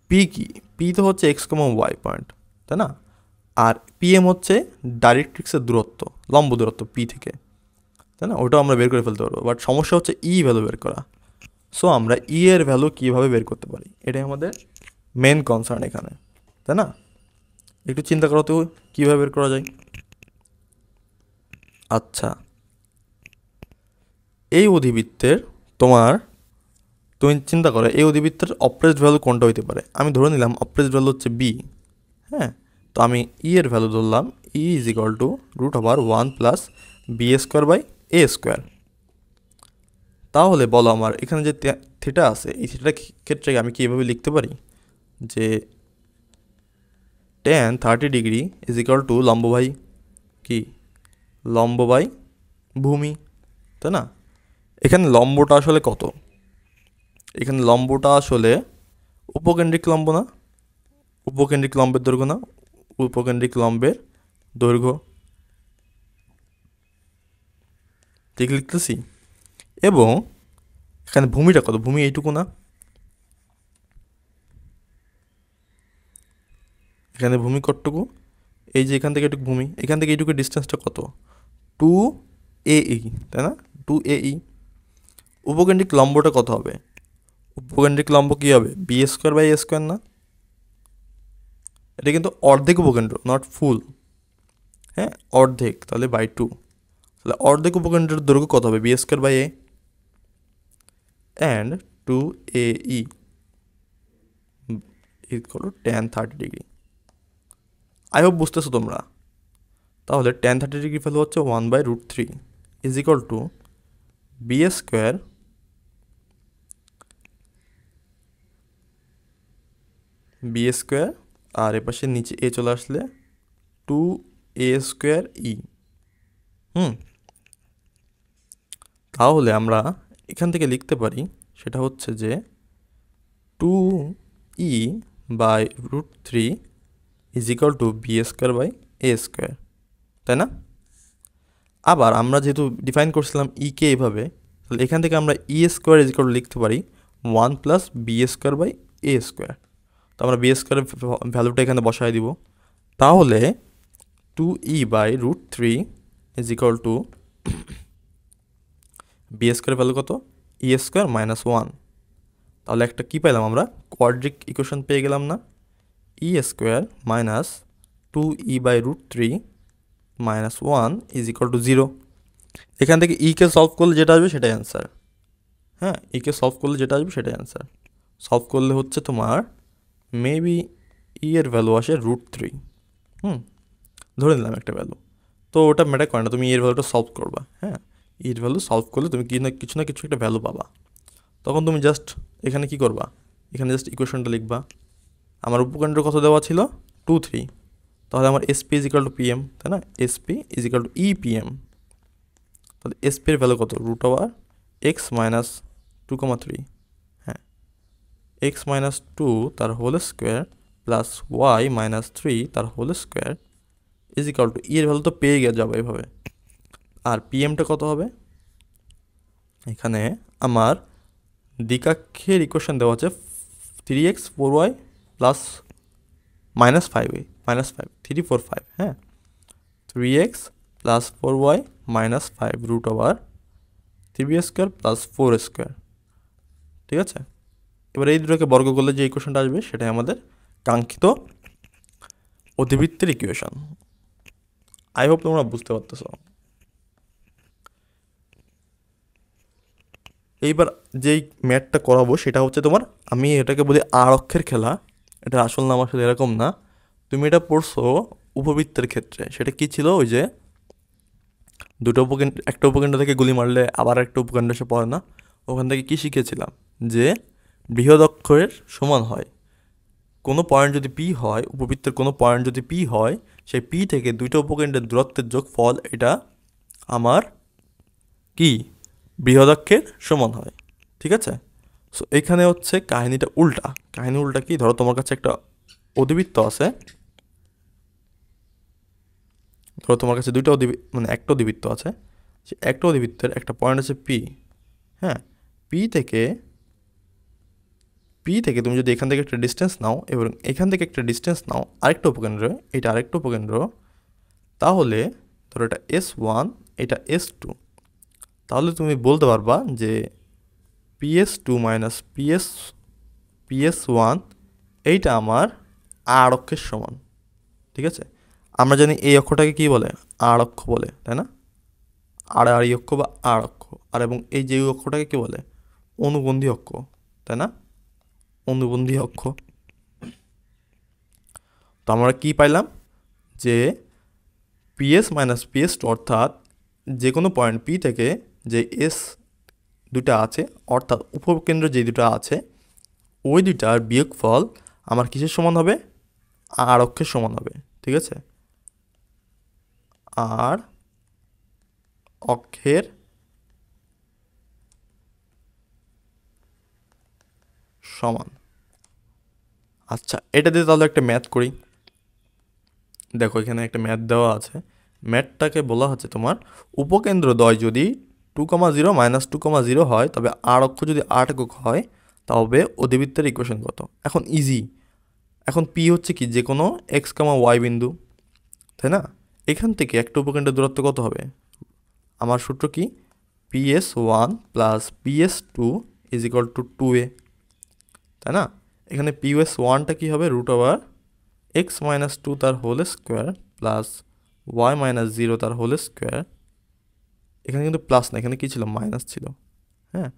পি কি? পি তো হচ্ছে এক্স কমা ওয়াই পয়েন্ট, তাই না? আর পিএম হচ্ছে ডাইরেক্ট্রিক্সের দূরত্ব, লম্ব দূরত্ব পি থেকে, তাই না? ওটাও আমরা বের করে ফেলতে পারবো। বাট সমস্যা হচ্ছে ই ভ্যালু বের করা। সো আমরা ই এর ভ্যালু কীভাবে বের করতে পারি, এটাই আমাদের মেন কনসার্ন এখানে, তাই না? একটু চিন্তা করো তো কীভাবে বের করা যায়। আচ্ছা, এই অধিবৃত্তের তুমি চিন্তা করো এই অধিবৃত্তের অপ্রেসড ভ্যালু কোনটা হইতে পারে। আমি ধরে নিলাম অপ্রেসড ভ্যালু হচ্ছে বি। হ্যাঁ, তো আমি ই এর ভ্যালু ধরলাম e is equal to √1 plus b square by A square. তাহলে বলো আমার এখানে যে থিটা আছে, এই থিটার ক্ষেত্রে আমি কীভাবে লিখতে পারি যে tan 30 degree is equal two লম্ব বাই কি? লম্ব বাই ভূমি, তাই না? এখানে লম্বটা আসলে কত? এখানে লম্বটা আসলে উপকেন্দ্রিক লম্ব না? উপকেন্দ্রিক লম্বের দৈর্ঘ্য না? উপকেন্দ্রিক লম্বের দৈর্ঘ্য। ঠিক লিখতেছি। এবং এখানে ভূমিটা কত? ভূমি এইটুকু না? এখানে ভূমি কতটুকু? এই যে এখান থেকে এটুকু ভূমি, এখান থেকে এইটুকু ডিস্টেন্সটা কত? 2AE, তাই না? 2AE। উপকেন্দ্রিক লম্বটা কত হবে? উপকেন্দ্রিক লম্ব কী হবে? B square by A square না? এটা কিন্তু অর্ধেক উপকেন্দ্র, নট ফুল। হ্যাঁ, অর্ধেক, তাহলে বাই 2। তাহলে অর্ধেক উপকেন্দ্রের দৈর্ঘ্য কত হবে? B square by a and 2AE equal to tan 30 degree. I hope বুঝতেছো তোমরা। তাহলে tan 30 ডিগ্রি ভ্যালু হচ্ছে 1/√3 is equal to b square আর এপাশে নিচে এ চলে আসলে 2a স্কোয়ার ই। তাহলে আমরা এখান থেকে লিখতে পারি সেটা হচ্ছে যে 2e/√3 is equal to b square by A square, তাই না? আবার আমরা যেহেতু ডিফাইন করছিলাম ই কে এইভাবে, তাহলে এখান থেকে আমরা e square is equal to লিখতে পারি 1 plus b square by A square. তো আমরা বি স্কোয়ারের ভ্যালুটা এখানে বসায় দিব। তাহলে 2e/√3 is equal to b স্কোয়ারের ভ্যালু কত? E square minus 1। তাহলে একটা কী পেলাম আমরা? কোয়াড্রিক ইকুয়েশন পেয়ে গেলাম না? E square minus 2e/√3 minus 1 is equal to 0। এখান থেকে ইকে সলভ করলে যেটা আসবে সেটাই অ্যান্সার। হ্যাঁ, ইকে সলভ করলে যেটা আসবে সেটাই অ্যান্সার। সলভ করলে হচ্ছে তোমার মেবি ই এর ভ্যালু আসে √3। ধরে নিলাম একটা ভ্যালু, তো ওটা ম্যাটার করে না, তুমি এর ভ্যালুটা সলভ করবা। হ্যাঁ, এর ভ্যালু সলভ করলে তুমি কিছু না কিছু একটা ভ্যালু পাবা। তখন তুমি জাস্ট এখানে কি করবা? এখানে জাস্ট ইকুয়েশনটা লিখবা। আমার উপকেন্দ্র কত দেওয়া ছিল? 2, 3। তাহলে আমার SP is equal to PM, তাই না? SP is equal to PM. তাহলে এসপি এর ভ্যালু কত? √x minus 2,3। হ্যাঁ, এক্স মাইনাস টু তার whole square plus y minus three তার whole square is equal to এর ভ্যালু তো পেয়ে যাবে এভাবে। আর পিএমটা কত হবে, এখানে আমার দ্বিকাক্ষের ইকুয়েশন দেওয়া আছে 3x4y plus minus 5y minus 5 3 4 5, হ্যাঁ 3x plus 4y minus 5 root over 3b square plus 4 square. ঠিক আছে, এবার এই দুটোকে বর্গ করলে যে ইকুয়েশনটা আসবে সেটাই আমাদের কাঙ্ক্ষিত অধিবৃত্তের ইকুয়েশন। আই হোপ তোমরা বুঝতে পারতেছ। এইবার যেই ম্যাথটা করাবো সেটা হচ্ছে তোমার, আমি এটাকে বলি আর অক্ষের খেলা, এটা আসল নাম আসলে এরকম না। তুমি এটা পড়ছো উপবৃত্তের ক্ষেত্রে, সেটা কি ছিল, ওই যে দুটো উপকেন্দ্র, একটা উপকেন্দ্র থেকে গুলি মারলে আবার একটা উপকেন্দ্র এসে পড়ে না, ওখান থেকে কি শিখেছিলাম যে বৃহৎ অক্ষরের সমান হয়। কোনো পয়েন্ট যদি পি হয়, উপবৃত্তের কোনো পয়েন্ট যদি পি হয়, সেই পি থেকে দুইটা উপকেন্দ্রের দূরত্বের যোগফল এটা আমার কি বৃহদাক্ষের সমান হয়। ঠিক আছে, সো এখানে হচ্ছে কাহিনীটা উল্টা। কাহিনী উল্টা কি, ধরো তোমার কাছে একটা অধিবৃত্ত আছে, ধরো তোমার কাছে দুইটা মানে একটা অধিবৃত্ত আছে, সে একটা অধিবৃত্তের একটা পয়েন্ট আছে পি, হ্যাঁ পি থেকে তুমি যদি এখান থেকে একটা ডিস্টেন্স নাও এবং এখান থেকে একটা ডিস্টেন্স নাও আরেকটা উপকেন্দ্র, এটা আরেকটা উপকেন্দ্র, তাহলে ধরো এটা S1 এটা S2, তাহলে তুমি বলতে পারবা যে PS2 মাইনাস PS1 এইটা আমার আর অক্ষের সমান। ঠিক আছে, আমরা জানি এই অক্ষটাকে কি বলে, আর অক্ষ বলে, তাই না, আড়াআড়ি অক্ষ বা আর অক্ষ। আর এবং এই যে অক্ষটাকে কি বলে, অনুবন্ধী অক্ষ, তাই না, অনুবন্ধী অক্ষ। তো আমরা কি পাইলাম যে PS মাইনাস PS2 অর্থাৎ যে কোনো পয়েন্ট পি থেকে যে এস দুটা আছে, অর্থাৎ উপকেন্দ্র যে দুটো আছে, ওই দুটার বিয়োগফল আমার কিসের সমান হবে, আর অক্ষের সমান হবে। ঠিক আছে, আর অক্ষের সমান। আচ্ছা, এটা দিয়ে তাহলে একটা ম্যাথ করি। দেখো এখানে একটা ম্যাথ দেওয়া আছে, ম্যাথটাকে বলা হচ্ছে তোমার উপকেন্দ্রদ্বয় যদি 2,0 মাইনাস 2,0 হয়, তবে আর অক্ষ যদি 8 একক হয়, তবে অধিবৃত্তের ইকুয়েশন কত। এখন ইজি, এখন পি হচ্ছে কি, যে কোনো x,y বিন্দু, তাই না, এখান থেকে একটা উপকেন্দ্রের দূরত্ব কত হবে, আমার সূত্র কি, PS1 plus PS2 is equal two 2a, তাই না। এখানে PS1টা কী হবে, রুট ওভার x মাইনাস 2 তার whole square plus y minus 0 তার হোল স্কোয়ার। এখানে কিন্তু প্লাস না, এখানে কী ছিল, মাইনাস ছিল, হ্যাঁ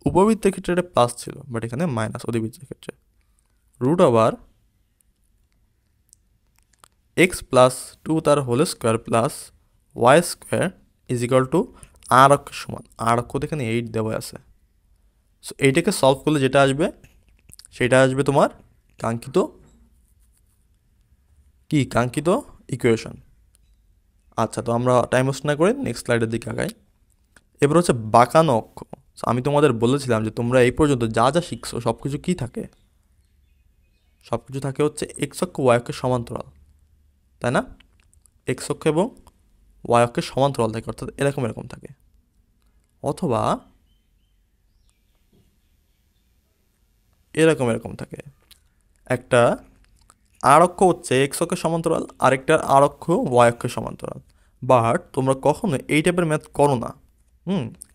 উপবৃত্তের ক্ষেত্রে এটা প্লাস ছিল, বাট এখানে মাইনাস অধিবৃত্তের ক্ষেত্রে। রুট ওভার x প্লাস 2 তার whole square plus y square is equal to আর অক্ষের সমান। আর অক্ষ এখানে 8 দেওয়া আছে। সো এইটাকে সলভ করলে যেটা আসবে সেটা আসবে তোমার কাঙ্ক্ষিত ইকুয়েশন। আচ্ছা, তো আমরা টাইম ওয়েস্ট না করে নেক্সট স্লাইডের দিকে আগাই। এবার হচ্ছে বাঁকানো অক্ষ। আমি তোমাদের বলেছিলাম যে তোমরা এই পর্যন্ত যা যা শিখছো সব কিছু কী থাকে, সব কিছু থাকে হচ্ছে এক্স অক্ষ ওয়াই অক্ষের সমান্তরাল, তাই না, এক্স অক্ষ এবং ওয়াই অক্ষের সমান্তরাল থাকে, অর্থাৎ এরকম থাকে, অথবা এরকম থাকে। একটা আর অক্ষ হচ্ছে এক্স অক্ষের সমান্তরাল, আরেকটা আর অক্ষ ওয়াই অক্ষের সমান্তরাল। বাট তোমরা কখনো এই টাইপের ম্যাথ করো না।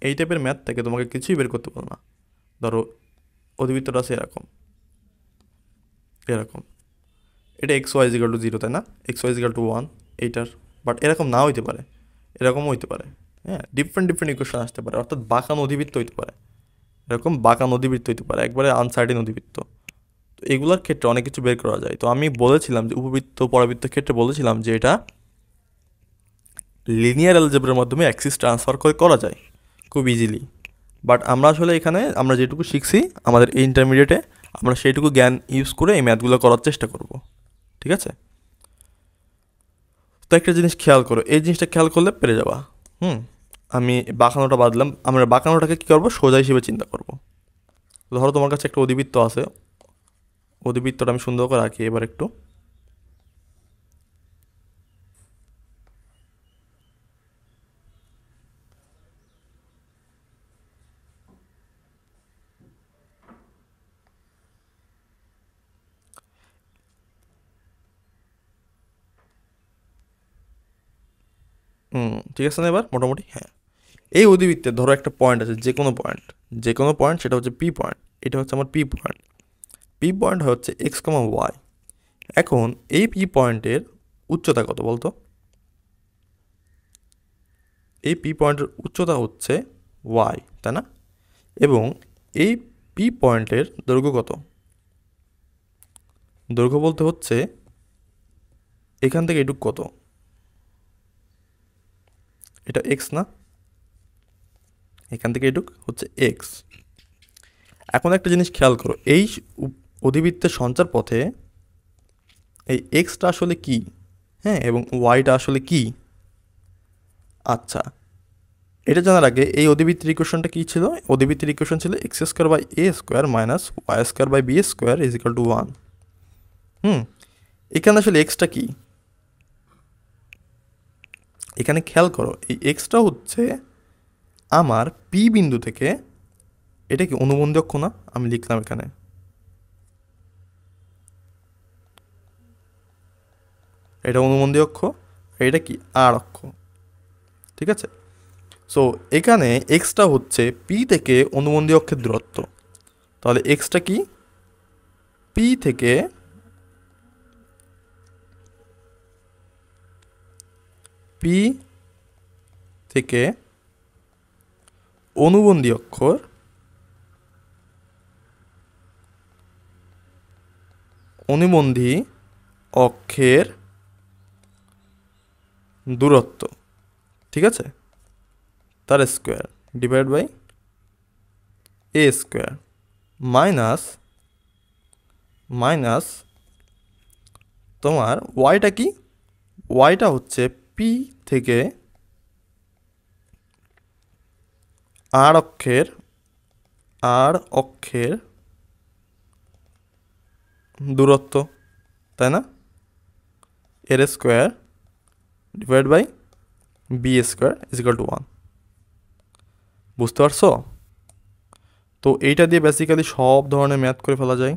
এই টাইপের ম্যাথ থেকে তোমাকে কিছুই বের করতে পারো না। ধরো অধিবৃত্তটা আছে এরকম, এটা এক্স ওয়াই ইজিক্যাল টু 0, তাই না, এক্স ওয়াই ইজিক্যাল টু 1 এইটার, বাট এরকম না হইতে পারে, এরকমও হইতে পারে, হ্যাঁ ডিফারেন্ট ইকুয়েশন আসতে পারে, অর্থাৎ বাঁকানো অধিবৃত্ত হইতে পারে, এরকম বাঁকানো অধিবৃত্ত হইতে পারে, একবারে আনসার্টেন অধিবৃত্ত। তো এগুলোর ক্ষেত্রে অনেক কিছু বের করা যায়। তো আমি বলেছিলাম যে উপবৃত্ত পরাবৃত্তের ক্ষেত্রে বলেছিলাম যে এটা লিনিয়ার অ্যালজেব্রার মাধ্যমে অ্যাক্সিস ট্রান্সফার করে করা যায় খুব ইজিলি। বাট আমরা আসলে এখানে আমরা যেটুকু শিখছি আমাদের এই ইন্টারমিডিয়েটে, আমরা সেইটুকু জ্ঞান ইউজ করে এই ম্যাথগুলো করার চেষ্টা করব। ঠিক আছে, তো একটা জিনিস খেয়াল করো, এই জিনিসটা খেয়াল করলে পেরে যাবা। আমি বাঁকানোটা বাদলাম, আমরা বাঁকানোটাকে কী করবো, সোজা হিসেবে চিন্তা করব। ধরো তোমার কাছে একটা অধিবৃত্ত আছে, অধিবৃত্তটা আমি সুন্দর করে রাখি এবার একটু। ঠিক আছে না এবার মোটামুটি? হ্যাঁ, এই অধিবৃত্তে ধরো একটা পয়েন্ট আছে, যে কোনো পয়েন্ট সেটা হচ্ছে পি পয়েন্ট। এটা হচ্ছে আমার পি পয়েন্ট। পি পয়েন্ট হচ্ছে এক্স কমা ওয়াই। এখন এই পি পয়েন্টের উচ্চতা কত বলতো? এই পি পয়েন্টের উচ্চতা হচ্ছে ওয়াই, তাই না? এবং এই পি পয়েন্টের দৈর্ঘ্য কত? দৈর্ঘ্য বলতে হচ্ছে এখান থেকে এটুক কত? এটা এক্স না? এখান থেকে এটুক হচ্ছে এক্স। এখন একটা জিনিস খেয়াল করো, এই অধিবৃত্তের সঞ্চার পথে এই এক্সটা আসলে কি, হ্যাঁ, এবং ওয়াইটা আসলে কি? আচ্ছা, এটা জানার আগে এই অধিবৃত্তের ইকুয়েশনটা কী ছিল? অধিবৃত্তের ইকুয়েশন ছিল x square by A square minus y square by B square is equal to 1। এখানে আসলে এক্সটা কি? এখানে খেয়াল করো, এই এক্সটা হচ্ছে আমার পি বিন্দু থেকে, এটা কি অনুবন্ধী অক্ষ না? আমি লিখলাম এখানে, এটা অনুবন্ধী অক্ষ, এটা কি আর অক্ষ, ঠিক আছে? সো এখানে এক্সটা হচ্ছে পি থেকে অনুবন্ধী অক্ষের দূরত্ব। তাহলে এক্সটা কি? পি থেকে অনুবন্ধী অক্ষর অনুবন্ধী অক্ষের দূরত্ব, ঠিক আছে? তার square divide by A square minus তোমার ওয়াইটা কি? ওয়াইটা হচ্ছে পি থেকে আর অক্ষের দূরত্ব, তাই না? এর square divide by B square is equal to 1। বুঝতে পারছো? তো এইটা দিয়ে বেসিক্যালি সব ধরনের ম্যাথ করে ফেলা যায়।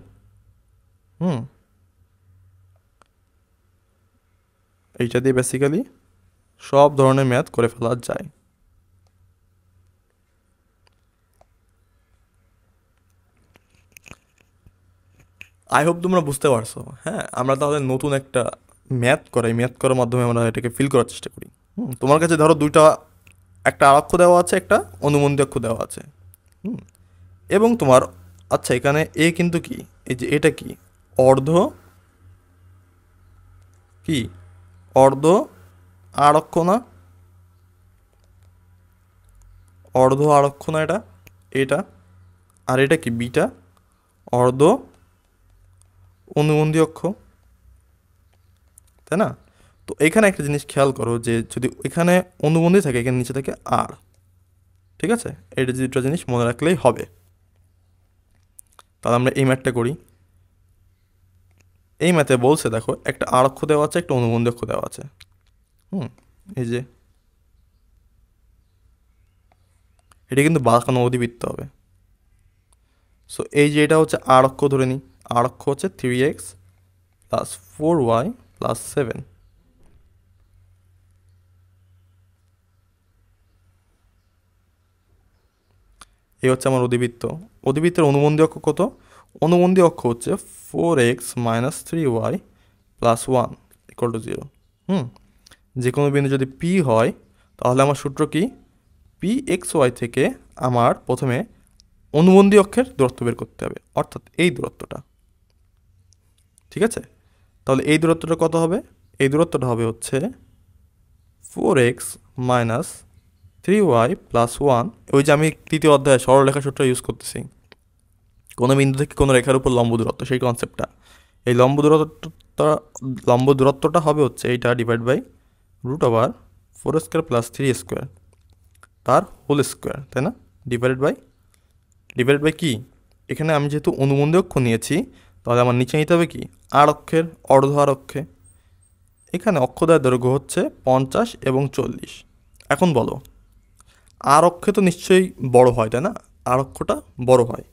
এইটা দিয়ে বেসিক্যালি সব ধরনের ম্যাথ করে ফেলা যায়। আই হোপ তোমরা বুঝতে পারছো। হ্যাঁ, আমরা তাহলে নতুন একটা ম্যাথ করার মাধ্যমে আমরা এটাকে ফিল করার চেষ্টা করি। তোমার কাছে ধরো দুইটা, একটা আরক্ষ দেওয়া আছে, একটা অনুবন্ধী অক্ষ দেওয়া আছে। এবং তোমার, আচ্ছা এখানে এ কিন্তু কি, এই যে এটা কি অর্ধ, কি অর্ধ আরক্ষ না? অর্ধ আরক্ষ না এটা? এটা আর এটা কি বিটা অর্ধ অনুবন্ধী অক্ষ, তাই না? তো এখানে একটা জিনিস খেয়াল করো, যে যদি এখানে অনুবন্ধী থাকে, এখানে নিচে থাকে আর, ঠিক আছে? এটা দুটো জিনিস মনে রাখলেই হবে। তাহলে আমরা এই ম্যাথটা করি। এই ম্যাথে বলছে দেখো, একটা আর অক্ষ দেওয়া আছে, একটা অনুবন্ধী অক্ষ দেওয়া আছে। এই যে এটা কিন্তু বাঁকানো অধিবৃত্ত হবে। সো এই যে এটা হচ্ছে আর অক্ষ ধরে নিই, আর অক্ষ হচ্ছে 3x প্লাস 4y প্লাস 7। এই হচ্ছে আমার অধিবৃত্ত। অধিবৃত্তের অনুবন্ধী অক্ষ কত? অনুবন্ধী অক্ষ হচ্ছে 4x minus 3y plus 1 equal to 0। যে কোনো বিন্দু যদি পি হয়, তাহলে আমার সূত্র কি? পি এক্স ওয়াই থেকে আমার প্রথমে অনুবন্ধী অক্ষের দূরত্ব বের করতে হবে, অর্থাৎ এই দূরত্বটা, ঠিক আছে? তাহলে এই দূরত্বটা কত হবে? এই দূরত্বটা হবে হচ্ছে 4x মাইনাস 3y প্লাস 1। ওই যে আমি তৃতীয় অধ্যায়ে সরলরেখা সূত্র ইউজ করতেছি, কোনো বিন্দু থেকে কোনো রেখার উপর লম্ব দূরত্ব, সেই কনসেপ্টটা। এই লম্ব দূরত্বটা হবে হচ্ছে এইটা divide by root over 4 square plus 3 square তার হোল স্কোয়ার, তাই না? ডিভাইডেড বাই কি? এখানে আমি যেহেতু অনুবন্ধী অক্ষ নিয়েছি, তাহলে আমার নিচে নিতে হবে কি আর অক্ষের অর্ধ আর অক্ষে। এখানে অক্ষদ্বয়ের দৈর্ঘ্য হচ্ছে 50 এবং 40। এখন বলো আর অক্ষে তো নিশ্চয়ই বড় হয়, তাই না? আর অক্ষটা বড় হয়।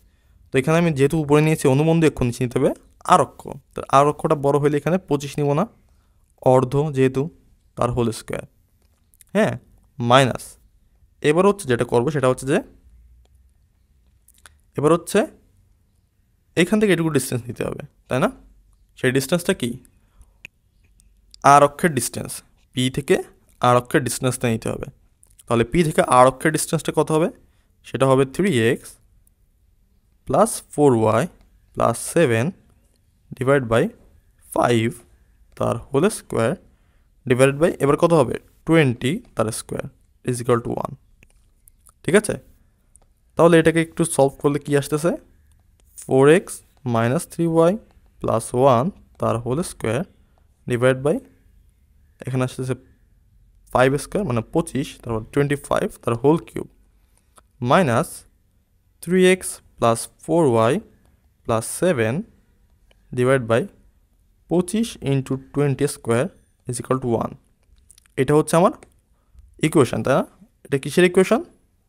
তো এখানে আমি যেহেতু উপরে নিয়েছি অনুবন্ধী অক্ষ নিচে নিতে হবে আর অক্ষ। তো আর অক্ষটা বড় হলে এখানে 25 নিব না, অর্ধ যেহেতু তার হোল স্কোয়ার। হ্যাঁ, মাইনাস। এবার হচ্ছে যেটা করবো সেটা হচ্ছে যে এবার হচ্ছে এইখান থেকে এটুকু ডিস্টেন্স নিতে হবে, তাই না? সেই ডিস্টেন্সটা কি আর অক্ষের ডিস্টেন্স, পি থেকে আর অক্ষের ডিস্টেন্সটা নিতে হবে। তাহলে পি থেকে আর অক্ষের ডিস্টেন্সটা কত হবে? সেটা হবে 3x plus 4y plus 7 divide by 5 তার হোল স্কোয়ার ডিভাইডেড বাই এবার কত হবে 20 তার স্কোয়ার ইজ ইকাল টু 1। ঠিক আছে, তাহলে এটাকে একটু সলভ করলে কি আসতেছে 4x মাইনাস 3y প্লাস 1 তার হোল স্কোয়ার ডিভাইড বাই এখানে আসতেছে 5 স্কোয়ার মানে 25, তারপর 25 তার whole cube minus 3x plus 4y plus 7 divide by 25 into 20 square is equal to 1। এটা হচ্ছে আমার ইকুয়েশান, তাই না? এটা কিসের ইকুয়েশান?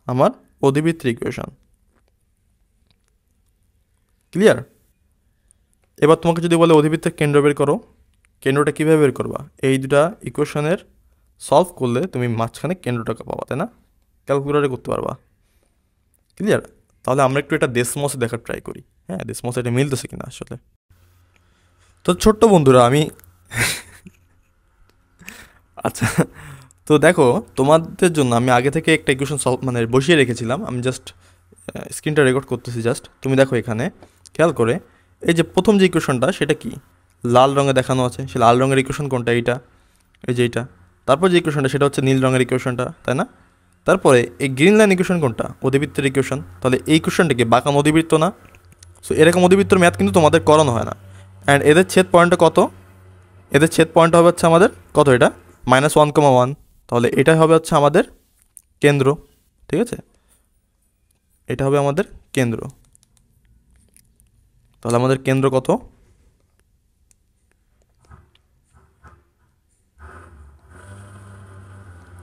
আমার অধিবৃত্তের ইকুয়েশান। ক্লিয়ার? এবার তোমাকে যদি বলে অধিবৃত্তের কেন্দ্র বের করো, কেন্দ্রটা কীভাবে বের করবা? এই দুটা ইকুয়েশনের সলভ করলে তুমি মাঝখানে কেন্দ্রটাকে পাবা, তাই না? ক্যালকুলেটারে করতে পারবা। ক্লিয়ার? তাহলে আমরা একটু এটা ডেসমসে দেখার ট্রাই করি। হ্যাঁ, ডেসমসে এটা মিলতেছে কিনা আসলে। তো ছোট্ট বন্ধুরা আমি আচ্ছা, তো দেখো তোমাদের জন্য আমি আগে থেকে একটা ইকুয়েশন সলভ মানে বসিয়ে রেখেছিলাম। আমি জাস্ট স্ক্রিনটা রেকর্ড করতেছি। জাস্ট তুমি দেখো এখানে খেয়াল করে এই যে প্রথম যে ইকুয়েশনটা সেটা কি লাল রঙে দেখানো আছে। সে লাল রঙের ইকুয়েশন কোনটা? এইটা, এই যে এইটা। তারপর যে ইকুয়েশনটা সেটা হচ্ছে নীল রঙের ইকুয়েশনটা, তাই না? তারপরে এই গ্রিন লাইন ইকুয়েশন কোনটা? অধিবৃত্তের ইকুয়েশন। তাহলে এই ইকুয়েশনটা কি বাঁকানো অধিবৃত্ত না? সো এরকম অধিবৃত্তর ম্যাথ কিন্তু তোমাদের করানো হয় না। অ্যান্ড এদের ছেদ পয়েন্টটা কত? এদের ছেদ পয়েন্ট হবে হচ্ছে আমাদের কত? এটা -1,1। তাহলে এটাই হবে হচ্ছে আমাদের কেন্দ্র। ঠিক আছে, এটা হবে আমাদের কেন্দ্র। তাহলে আমাদের কেন্দ্র কত?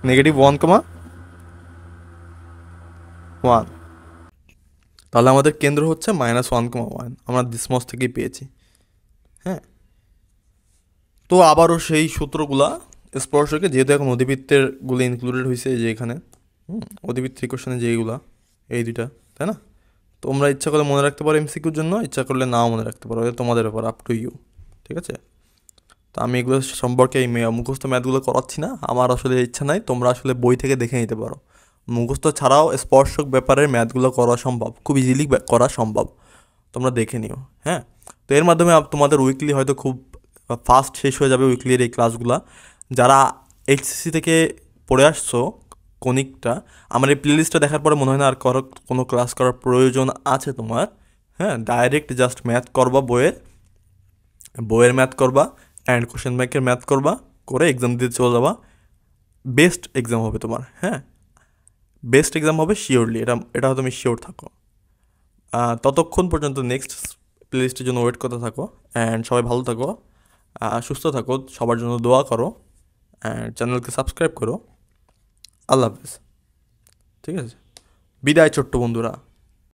-1,1। তাহলে আমাদের কেন্দ্র হচ্ছে -1,1। আমরা ডিসমস থেকেই পেয়েছি। হ্যাঁ, তো আবারও সেই সূত্রগুলা স্পর্শকে, যেহেতু এখন অধিবৃত্তের গুলো ইনক্লুডেড হয়েছে যে এখানে অধিবৃত্তের ইকুয়েশনে যেইগুলা এই দুইটা, তাই না? তোমরা ইচ্ছা করলে মনে রাখতে পারো এমসিকিউর জন্য, ইচ্ছা করলে নাও মনে রাখতে পারো, এটা তোমাদের ব্যাপার, আপ টু ইউ। ঠিক আছে, তো আমি এগুলো সম্পর্কে এই মুখস্থ ম্যাথগুলো করাচ্ছি না, আমার আসলে ইচ্ছা নাই। তোমরা আসলে বই থেকে দেখে নিতে পারো। মুখস্থ ছাড়াও স্পর্শক ব্যাপারের ম্যাথগুলো করা সম্ভব, খুব ইজিলি করা সম্ভব, তোমরা দেখে নিও। হ্যাঁ, তো এর মাধ্যমে তোমাদের উইকলি হয়তো খুব ফাস্ট শেষ হয়ে যাবে উইকলির এই ক্লাসগুলো। যারা এইচএসসি থেকে পড়ে আসছো কনিকটা, আমার এই প্লেলিস্টটা দেখার পরে মনে হয় না আর কোনো ক্লাস করার প্রয়োজন আছে তোমার। হ্যাঁ, ডাইরেক্ট জাস্ট ম্যাথ করবা, বইয়ের ম্যাথ করবা অ্যান্ড কোশ্চেন ব্যাংকের ম্যাথ করবা, করে এক্সাম দিতে চলে যাবা। বেস্ট এক্সাম হবে তোমার। হ্যাঁ, বেস্ট এক্সাম হবে শিওরলি, এটা তুমি শিওর থাকো। ততক্ষণ পর্যন্ত নেক্সট প্লেলিস্টের জন্য ওয়েট করতে থাকো। অ্যান্ড সবাই ভালো থাকো, সুস্থ থাকো, সবার জন্য দোয়া করো, অ্যান্ড চ্যানেলকে সাবস্ক্রাইব করো। আল্লাহ হাফেজ। ঠিক আছে, বিদায় ছোট্ট বন্ধুরা।